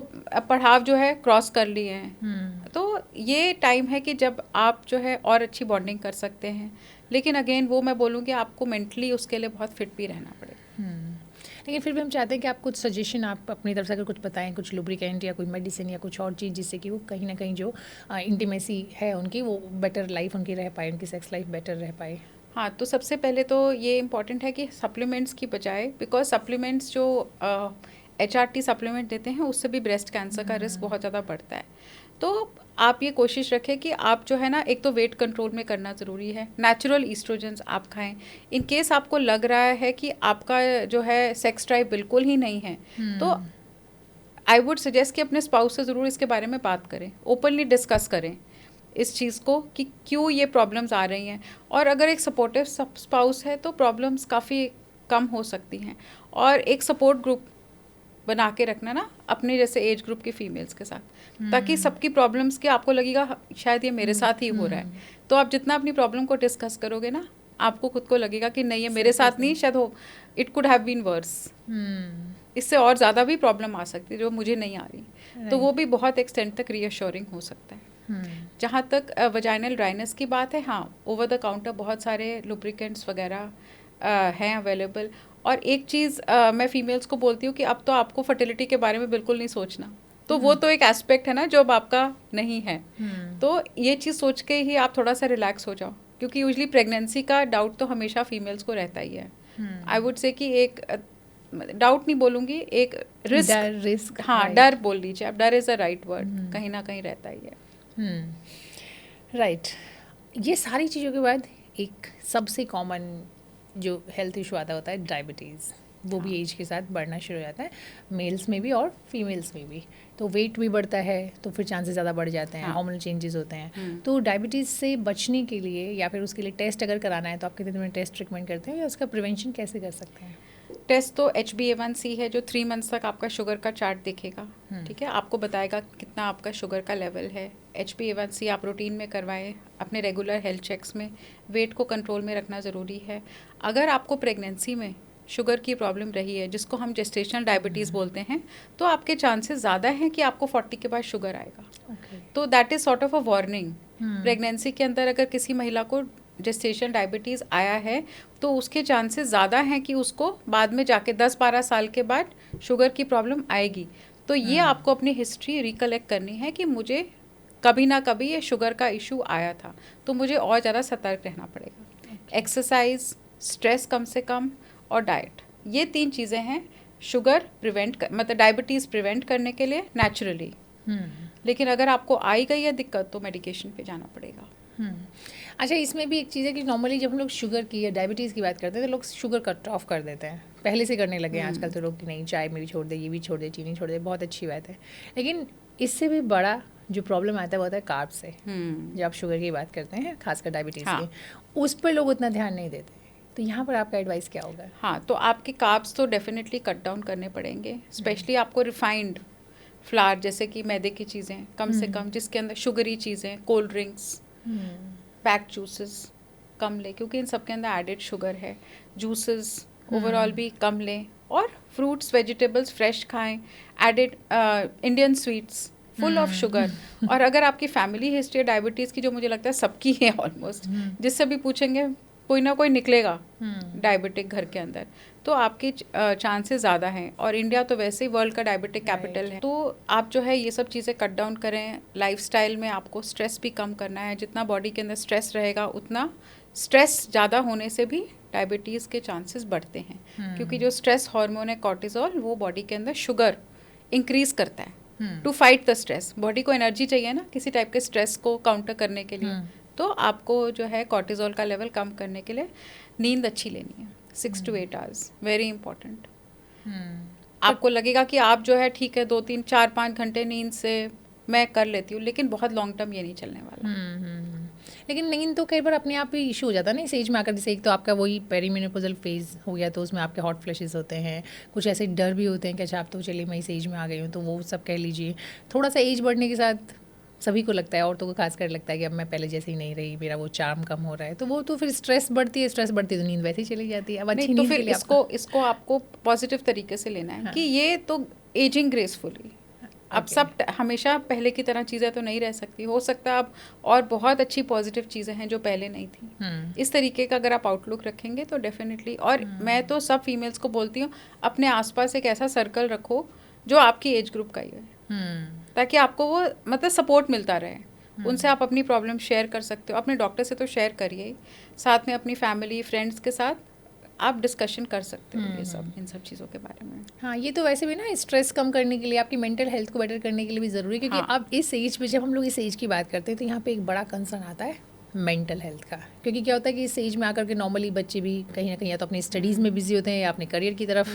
पड़ाव जो है क्रॉस कर लिए हैं। तो ये टाइम है कि जब आप जो है और अच्छी बॉन्डिंग कर सकते हैं, लेकिन अगेन वो मैं बोलूँगी आपको मेंटली उसके लिए बहुत फिट भी रहना पड़ेगा। लेकिन फिर भी हम चाहते हैं कि आप कुछ सजेशन आप अपनी तरफ से अगर कुछ बताएं, कुछ लुब्रिकेंट या कोई मेडिसिन या कुछ और चीज़ जिससे कि वो कहीं ना कहीं जो इंटीमेसी है उनकी वो बेटर लाइफ उनकी रह पाए, उनकी सेक्स लाइफ बेटर रह पाए। हाँ, तो सबसे पहले तो ये इम्पॉर्टेंट है कि सप्लीमेंट्स की बजाय, बिकॉज सप्लीमेंट्स जो HRT सप्लीमेंट देते हैं उससे भी ब्रेस्ट कैंसर का रिस्क बहुत ज़्यादा बढ़ता है। तो आप ये कोशिश रखें कि आप जो है ना, एक तो वेट कंट्रोल में करना ज़रूरी है, नेचुरल ईस्ट्रोजन्स आप खाएं। इन केस आपको लग रहा है कि आपका जो है सेक्स ड्राइव बिल्कुल ही नहीं है, तो आई वुड सजेस्ट कि अपने स्पाउस से ज़रूर इसके बारे में बात करें, ओपनली डिस्कस करें इस चीज़ को कि क्यों ये प्रॉब्लम्स आ रही हैं। और अगर एक सपोर्टिव स्पाउस है तो प्रॉब्लम्स काफ़ी कम हो सकती हैं। और एक सपोर्ट ग्रुप बना के रखना ना अपने जैसे एज ग्रुप की फीमेल्स के साथ, ताकि सबकी प्रॉब्लम्स के आपको लगेगा शायद ये मेरे साथ ही हो रहा है, तो आप जितना अपनी प्रॉब्लम को डिस्कस करोगे ना, आपको खुद को लगेगा कि नहीं ये मेरे साथ नहीं, शायद हो it could have been worse, इससे और ज़्यादा भी प्रॉब्लम आ सकती है जो मुझे नहीं आ रही। तो वो भी बहुत एक्सटेंड तक रीअश्योरिंग हो सकता है। जहाँ तक वजाइनल ड्राइनेस की बात है, हाँ, ओवर द काउंटर बहुत सारे लुब्रिकेंट्स वगैरह हैं अवेलेबल। और एक चीज़ मैं फीमेल्स को बोलती हूँ कि अब तो आपको फर्टिलिटी के बारे में बिल्कुल नहीं सोचना, तो वो तो एक एस्पेक्ट है ना जो अब आपका नहीं है। तो ये चीज़ सोच के ही आप थोड़ा सा रिलैक्स हो जाओ, क्योंकि यूजली प्रेगनेंसी का डाउट तो हमेशा फीमेल्स को रहता ही है। आई वुड से कि एक डाउट नहीं बोलूँगी, एक रिस्क, हाँ, डर बोल लीजिए आप, डर इज़ अ राइट वर्ड, कहीं ना कहीं रहता ही है। राइट। ये सारी चीज़ों के बाद एक सबसे कॉमन जो हेल्थ इशू आता होता है डायबिटीज़, वो भी एज के साथ बढ़ना शुरू हो जाता है, मेल्स में भी और फीमेल्स में भी। तो वेट भी बढ़ता है तो फिर चांसेस ज़्यादा बढ़ जाते हैं, हार्मोनल चेंजेस होते हैं। तो डायबिटीज़ से बचने के लिए या फिर उसके लिए टेस्ट अगर कराना है तो आप कितने दिन टेस्ट रिकमेंड करते हैं, या उसका प्रिवेंशन कैसे कर सकते हैं? टेस्ट तो HbA1c है जो 3 मंथ्स तक आपका शुगर का चार्ट दिखेगा, ठीक है, आपको बताएगा कितना आपका शुगर का लेवल है। HbA1c आप रूटीन में करवाएं अपने रेगुलर हेल्थ चेक्स में। वेट को कंट्रोल में रखना ज़रूरी है। अगर आपको प्रेगनेंसी में शुगर की प्रॉब्लम रही है, जिसको हम जेस्टेशनल डायबिटीज़ बोलते हैं, तो आपके चांसेस ज़्यादा हैं कि आपको 40 के बाद शुगर आएगा। तो that is sort of a warning. Pregnancy के अंदर अगर किसी महिला को जेस्टेशनल डायबिटीज़ आया है तो उसके चांसेस ज़्यादा हैं कि उसको बाद में जाके 10-12 साल के बाद शुगर की प्रॉब्लम आएगी। तो ये आपको अपनी हिस्ट्री रिकलेक्ट करनी है कि मुझे कभी ना कभी ये शुगर का इशू आया था, तो मुझे और ज़्यादा सतर्क रहना पड़ेगा। एक्सरसाइज, स्ट्रेस कम से कम, और डाइट, ये 3 चीज़ें हैं शुगर मतलब डायबिटीज़ प्रिवेंट करने के लिए नेचुरली। लेकिन अगर आपको आई गई है दिक्कत तो मेडिकेशन पे जाना पड़ेगा। अच्छा, इसमें भी एक चीज़ है कि नॉर्मली जब हम लोग शुगर की या डायबिटीज़ की बात करते हैं तो लोग शुगर कट ऑफ कर देते हैं, पहले से करने लगे हैं आजकल तो लोग कि नहीं चाय में भी छोड़ दे, ये भी छोड़ दे, चीनी छोड़ दे, बहुत अच्छी बात है। लेकिन इससे भी बड़ा जो प्रॉब्लम आता है वो आता है कार्ब से। जब आप शुगर की बात करते हैं खासकर डायबिटीज़ की, उस पर लोग उतना ध्यान नहीं देते, तो यहाँ पर आपका एडवाइस क्या होगा? हाँ, तो आपके कार्ब्स तो डेफिनेटली कट डाउन करने पड़ेंगे, स्पेशली आपको रिफाइंड फ्लावर जैसे कि मैदे की चीज़ें कम से कम, जिसके अंदर शुगरी चीज़ें, कोल्ड ड्रिंक्स, पैक जूसेस कम लें, क्योंकि इन सब के अंदर एडेड शुगर है। जूसेस ओवरऑल भी कम लें, और फ्रूट्स वेजिटेबल्स फ्रेश खाएं। Added Indian sweets full of sugar. और अगर आपकी फैमिली हिस्ट्री डायबिटीज़ की, जो मुझे लगता है सबकी है ऑलमोस्ट, जिससे भी पूछेंगे कोई ना कोई निकलेगा डायबिटिक घर के अंदर, तो आपके चांसेस ज़्यादा हैं। और इंडिया तो वैसे ही वर्ल्ड का डायबिटिक कैपिटल है। तो आप जो है ये सब चीज़ें कट डाउन करें। लाइफस्टाइल में आपको स्ट्रेस भी कम करना है, जितना बॉडी के अंदर स्ट्रेस रहेगा उतना स्ट्रेस ज़्यादा होने से भी डायबिटीज़ के चांसेस बढ़ते हैं, क्योंकि जो स्ट्रेस हार्मोन है कॉर्टिसोल, वो बॉडी के अंदर शुगर इंक्रीज करता है to fight the stress. Body को एनर्जी चाहिए ना किसी टाइप के स्ट्रेस को काउंटर करने के लिए, तो आपको जो है कॉर्टिसोल का लेवल कम करने के लिए नींद अच्छी लेनी है, 6 to 8 hours, वेरी इंपॉर्टेंट। आपको लगेगा कि आप जो है ठीक है 2-3-4-5 घंटे नींद से मैं कर लेती हूँ, लेकिन बहुत लॉन्ग टर्म ये नहीं चलने वाला। लेकिन नींद तो कई बार अपने आप ही इशू हो जाता है ना इस एज में आकर। जैसे एक तो आपका वही पेरीमेनोपॉजल फेज हो गया, तो उसमें आपके हॉट फ्लैशेस होते हैं, कुछ ऐसे डर भी होते हैं कि अच्छा आप तो चलिए मैं इस एज में आ गई हूँ, तो वो सब कह लीजिए। थोड़ा सा एज बढ़ने के साथ सभी को लगता है, औरतों को खासकर लगता है कि अब मैं पहले जैसे ही नहीं रही, मेरा वो चार्म कम हो रहा है, तो वो तो फिर स्ट्रेस बढ़ती है, स्ट्रेस बढ़ती है तो नींद वैसे ही चली जाती है। अब अच्छी तो फिर इसको आपको पॉजिटिव तरीके से लेना है कि ये तो एजिंग ग्रेसफुली, अब सब हमेशा पहले की तरह चीज़ें तो नहीं रह सकती, हो सकता है अब और बहुत अच्छी पॉजिटिव चीज़ें हैं जो पहले नहीं थी। इस तरीके का अगर आप आउटलुक रखेंगे तो डेफिनेटली, और मैं तो सब फीमेल्स को बोलती हूँ अपने आसपास एक ऐसा सर्कल रखो जो आपकी एज ग्रुप का ही है, ताकि आपको वो मतलब सपोर्ट मिलता रहे। उनसे आप अपनी प्रॉब्लम शेयर कर सकते हो, अपने डॉक्टर से तो शेयर करिए ही, साथ में अपनी फैमिली फ्रेंड्स के साथ आप डिस्कशन कर सकते हो ये सब, इन सब चीज़ों के बारे में। हाँ, ये तो वैसे भी ना स्ट्रेस कम करने के लिए, आपकी मेंटल हेल्थ को बेटर करने के लिए भी ज़रूरी है, क्योंकि अब इस एज पे, जब हम लोग इस एज की बात करते हैं तो यहाँ पे एक बड़ा कंसर्न आता है मेंटल हेल्थ का। क्योंकि क्या होता है कि इस एज में आकर के नॉर्मली बच्चे भी कहीं ना कहीं या तो अपनी स्टडीज़ में बिजी होते हैं या अपने करियर की तरफ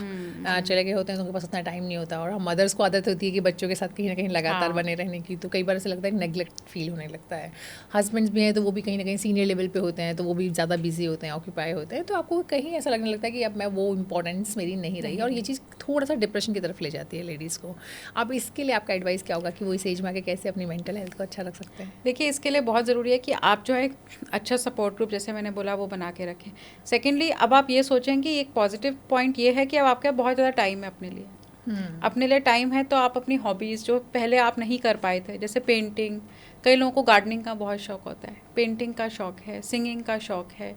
चले गए होते हैं, तो उनके पास उतना टाइम नहीं होता। और हम मदर्स को आदत होती है कि बच्चों के साथ कहीं ना कहीं लगातार बने रहने की, तो कई बार ऐसा लगता है कि नेग्लेक्ट फील होने लगता है। हस्बैंड्स भी हैं तो वो भी कहीं ना कहीं सीनियर लेवल पे होते हैं, तो वो भी ज़्यादा बिजी होते हैं, ऑक्यूपाई होते हैं, तो आपको कहीं ऐसा लगने लगता है कि अब मैं वो इंपॉर्टेंस मेरी नहीं रही, और ये चीज़ थोड़ा सा डिप्रेशन की तरफ ले जाती है लेडीज़ को। अब इसके लिए आपका एडवाइस क्या होगा कि वो इस एज में आके कैसे अपनी मेंटल हेल्थ को अच्छा रख सकते हैं? देखिए, इसके लिए बहुत ज़रूरी है कि आप जो है अच्छा सपोर्ट ग्रुप, जैसे मैंने बोला, वो बना के रखें। सेकेंडली, अब आप ये सोचें कि एक पॉजिटिव पॉइंट ये है कि अब आपके बहुत ज़्यादा टाइम है अपने लिए। अपने लिए टाइम है तो आप अपनी हॉबीज़ जो पहले आप नहीं कर पाए थे, जैसे पेंटिंग, कई लोगों को गार्डनिंग का बहुत शौक होता है, पेंटिंग का शौक है, सिंगिंग का शौक है,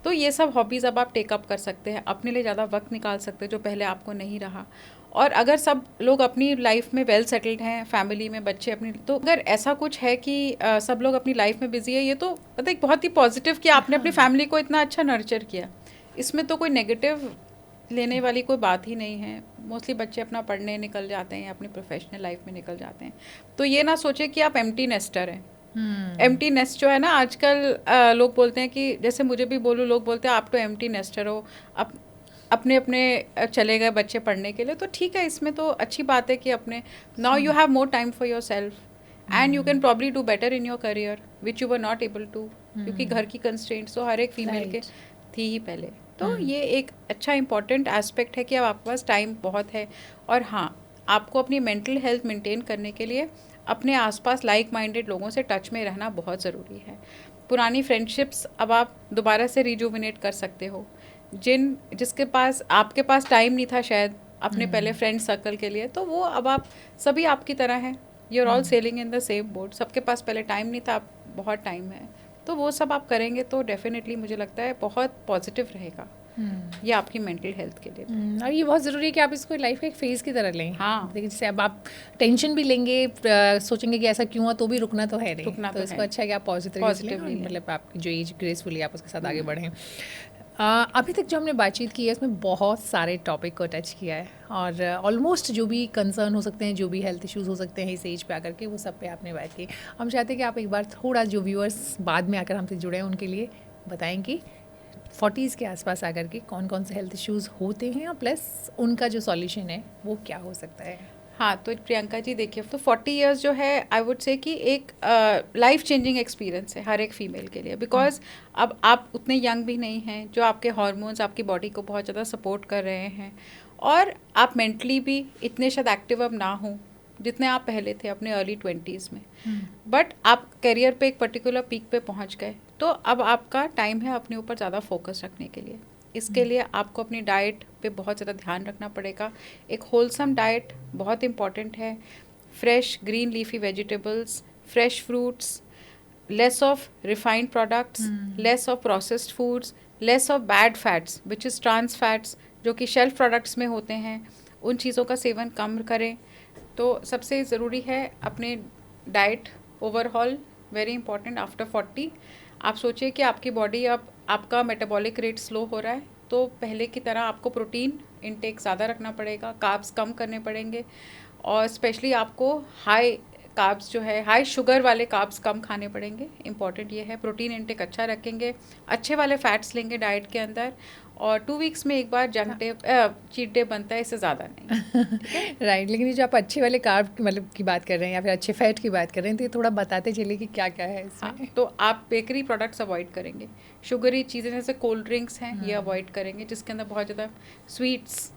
तो ये सब हॉबीज़ अब आप टेकअप कर सकते हैं, अपने लिए ज़्यादा वक्त निकाल सकते हैं जो पहले आपको नहीं रहा। और अगर सब लोग अपनी लाइफ में वेल सेटल्ड हैं, फैमिली में बच्चे अपनी, तो अगर ऐसा कुछ है कि सब लोग अपनी लाइफ में बिजी है, ये तो मतलब एक बहुत ही पॉजिटिव कि आपने अपनी फैमिली को इतना अच्छा नर्चर किया। इसमें तो कोई नेगेटिव लेने वाली कोई बात ही नहीं है। मोस्टली बच्चे अपना पढ़ने निकल जाते हैं, अपनी प्रोफेशनल लाइफ में निकल जाते हैं, तो ये ना सोचे कि आप एम्प्टी नेस्टर हैं। एम्प्टी नेस्ट जो है ना, आजकल लोग बोलते हैं कि, जैसे मुझे भी बोलूँ, लोग बोलते हैं आप तो एम्प्टी नेस्टर हो, अपने अपने चले गए बच्चे पढ़ने के लिए, तो ठीक है, इसमें तो अच्छी बात है कि अपने now you have more time for yourself and you can probably do better in your career which you were not able to, क्योंकि घर की कंस्ट्रेंट्स तो हर एक फीमेल के थी ही पहले। तो ये एक अच्छा इंपॉर्टेंट एस्पेक्ट है कि अब आपके पास टाइम बहुत है। और हाँ, आपको अपनी मेंटल हेल्थ मेंटेन करने के लिए अपने आसपास लाइक माइंडेड लोगों से टच में रहना बहुत ज़रूरी है। पुरानी फ्रेंडशिप्स अब आप दोबारा से रिजुविनेट कर सकते हो। जिसके पास आपके पास टाइम नहीं था शायद अपने पहले फ्रेंड सर्कल के लिए, तो वो अब आप सभी आपकी तरह हैं, you are all sailing in the same boat. सबके पास पहले टाइम नहीं था, अब बहुत टाइम है, तो वो सब आप करेंगे तो डेफिनेटली मुझे लगता है बहुत पॉजिटिव रहेगा ये आपकी मेंटल हेल्थ के लिए। और ये बहुत ज़रूरी है कि आप इसको लाइफ का एक फेज़ की तरह लें। हाँ, देखिए, जैसे अब आप टेंशन भी लेंगे, सोचेंगे कि ऐसा क्यों हुआ, तो भी रुकना तो है नहीं, तो इसको अच्छा है कि आप पॉजिटिव लें, मतलब आपकी जो एज ग्रेसफुली आप उसके साथ आगे बढ़ें। अभी तक जो हमने बातचीत की है उसमें बहुत सारे टॉपिक को टच किया है, और ऑलमोस्ट जो भी कंसर्न हो सकते हैं, जो भी हेल्थ इश्यूज़ हो सकते हैं इस एज पे आकर के, वो सब पे आपने बात की। हम चाहते हैं कि आप एक बार थोड़ा, जो व्यूअर्स बाद में आकर हमसे जुड़े हैं उनके लिए बताएं कि 40s के आसपास आकर के कौन कौन से हेल्थ इश्यूज़ होते हैं, और प्लस उनका जो सॉल्यूशन है वो क्या हो सकता है। हाँ, तो प्रियंका जी देखिए, तो 40 इयर्स जो है, आई वुड से कि एक लाइफ चेंजिंग एक्सपीरियंस है हर एक फीमेल के लिए, बिकॉज अब आप उतने यंग भी नहीं हैं, जो आपके हार्मोन्स आपकी बॉडी को बहुत ज़्यादा सपोर्ट कर रहे हैं, और आप मेंटली भी इतने शायद एक्टिव अब ना हो जितने आप पहले थे अपने अर्ली 20s में, बट आप करियर पे एक पर्टिकुलर पीक पे पहुंच गए, तो अब आपका टाइम है अपने ऊपर ज़्यादा फोकस रखने के लिए। इसके लिए आपको अपनी डाइट पे बहुत ज़्यादा ध्यान रखना पड़ेगा। एक होलसम डाइट बहुत इम्पॉर्टेंट है, fresh green leafy vegetables, fresh fruits, less of refined products, less of processed foods, less of bad fats which is trans fats, जो कि शेल्फ प्रोडक्ट्स में होते हैं, उन चीज़ों का सेवन कम करें। तो सबसे ज़रूरी है अपने diet overall, very important after 40। आप सोचिए कि आपकी बॉडी, अब आपका मेटाबॉलिक रेट स्लो हो रहा है, तो पहले की तरह आपको प्रोटीन इनटेक ज़्यादा रखना पड़ेगा, कार्ब्स कम करने पड़ेंगे, और स्पेशली आपको हाई कार्ब्स जो है, हाई शुगर वाले कार्ब्स कम खाने पड़ेंगे। इंपॉर्टेंट ये है, प्रोटीन इनटेक अच्छा रखेंगे, अच्छे वाले फैट्स लेंगे डाइट के अंदर, और 2 वीक्स में एक बार जंक डे चीट डे बनता है, इससे ज़्यादा नहीं। राइट, लेकिन ये जो आप अच्छे वाले कार्ब मतलब की बात कर रहे हैं या फिर अच्छे फैट की बात कर रहे हैं, तो ये थोड़ा बताते चलिए कि क्या क्या है इसमें। हाँ, तो आप बेकरी प्रोडक्ट्स अवॉइड करेंगे, शुगरी चीज़ें जैसे कोल्ड ड्रिंक्स हैं ये अवॉइड करेंगे, जिसके अंदर बहुत ज़्यादा स्वीट्स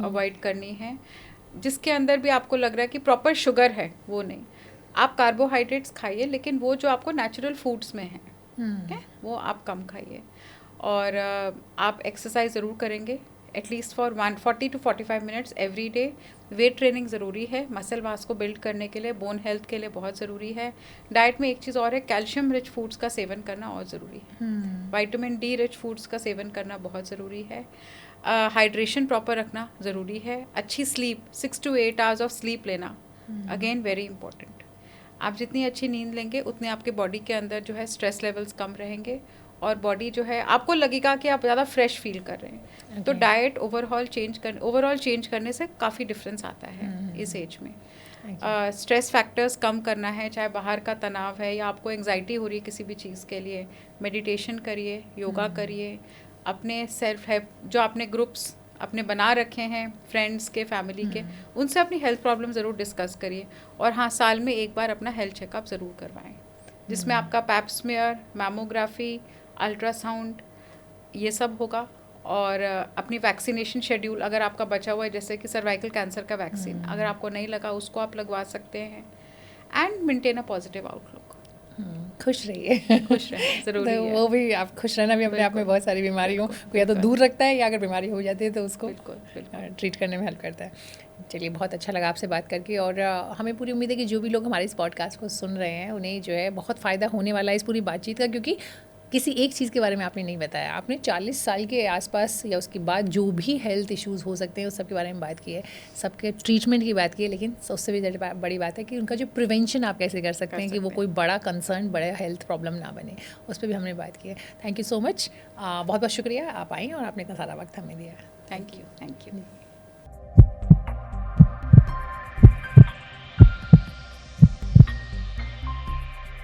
अवॉइड करनी है, जिसके अंदर भी आपको लग रहा है कि प्रॉपर शुगर है वो नहीं। आप कार्बोहाइड्रेट्स खाइए, लेकिन वो जो आपको नेचुरल फूड्स में है, ठीक है, वो आप कम खाइए। और आप एक्सरसाइज ज़रूर करेंगे। At least for 140 to 45 minutes every day. Weight training ज़रूरी है मसल मास को बिल्ड करने के लिए, बोन हेल्थ के लिए बहुत ज़रूरी है। डाइट में एक चीज़ और है, कैल्शियम रिच फूड्स का सेवन करना और ज़रूरी है। विटामिन डी रिच फूड्स का सेवन करना बहुत ज़रूरी है। हाइड्रेशन प्रॉपर रखना ज़रूरी है। अच्छी sleep, 6 to 8 hours of sleep लेना अगेन वेरी इंपॉर्टेंट। आप जितनी अच्छी नींद लेंगे उतने आपके बॉडी के अंदर जो है स्ट्रेस लेवल्स कम रहेंगे और बॉडी जो है आपको लगेगा कि आप ज़्यादा फ्रेश फील कर रहे हैं। तो डाइट ओवरऑल चेंज करने से काफ़ी डिफरेंस आता है इस एज में। स्ट्रेस फैक्टर्स कम करना है, चाहे बाहर का तनाव है या आपको एंग्जाइटी हो रही है किसी भी चीज़ के लिए, मेडिटेशन करिए, योगा करिए। अपने सेल्फ हेल्प जो आपने ग्रुप्स अपने बना रखे हैं फ्रेंड्स के, फैमिली के, उनसे अपनी हेल्थ प्रॉब्लम ज़रूर डिस्कस करिए। और हाँ, साल में एक बार अपना हेल्थ चेकअप ज़रूर करवाएं, जिसमें आपका पैप स्मीयर, मैमोग्राफी, अल्ट्रासाउंड ये सब होगा। और अपनी वैक्सीनेशन शेड्यूल अगर आपका बचा हुआ है, जैसे कि सर्वाइकल कैंसर का वैक्सीन अगर आपको नहीं लगा उसको आप लगवा सकते हैं। And maintain a positive outlook. खुश रहिए, खुश रहें ज़रूरी तो है। वो भी आप खुश रहना भी अपने आप में बहुत सारी बीमारियों को या तो दूर रखता है या अगर बीमारी हो जाती है तो उसको ट्रीट करने में हेल्प करता है। चलिए, बहुत अच्छा लगा आपसे बात करके और हमें पूरी उम्मीद है कि जो भी लोग हमारे इस पॉडकास्ट को सुन रहे हैं उन्हें जो है बहुत फ़ायदा होने वाला है इस पूरी बातचीत का, क्योंकि किसी एक चीज़ के बारे में आपने नहीं बताया। आपने 40 साल के आसपास या उसके बाद जो भी हेल्थ इश्यूज़ हो सकते हैं उस सब के बारे में बात की है, सबके ट्रीटमेंट की बात की है, लेकिन उससे भी बड़ी बात है कि उनका जो प्रिवेंशन आप कैसे कर सकते हैं कि वो कोई बड़ा कंसर्न, बड़ा हेल्थ प्रॉब्लम ना बने, उस पर भी हमने बात की है। थैंक यू सो मच, बहुत बहुत शुक्रिया आप आई और आपने इतना सारा वक्त हमें दिया। Thank you.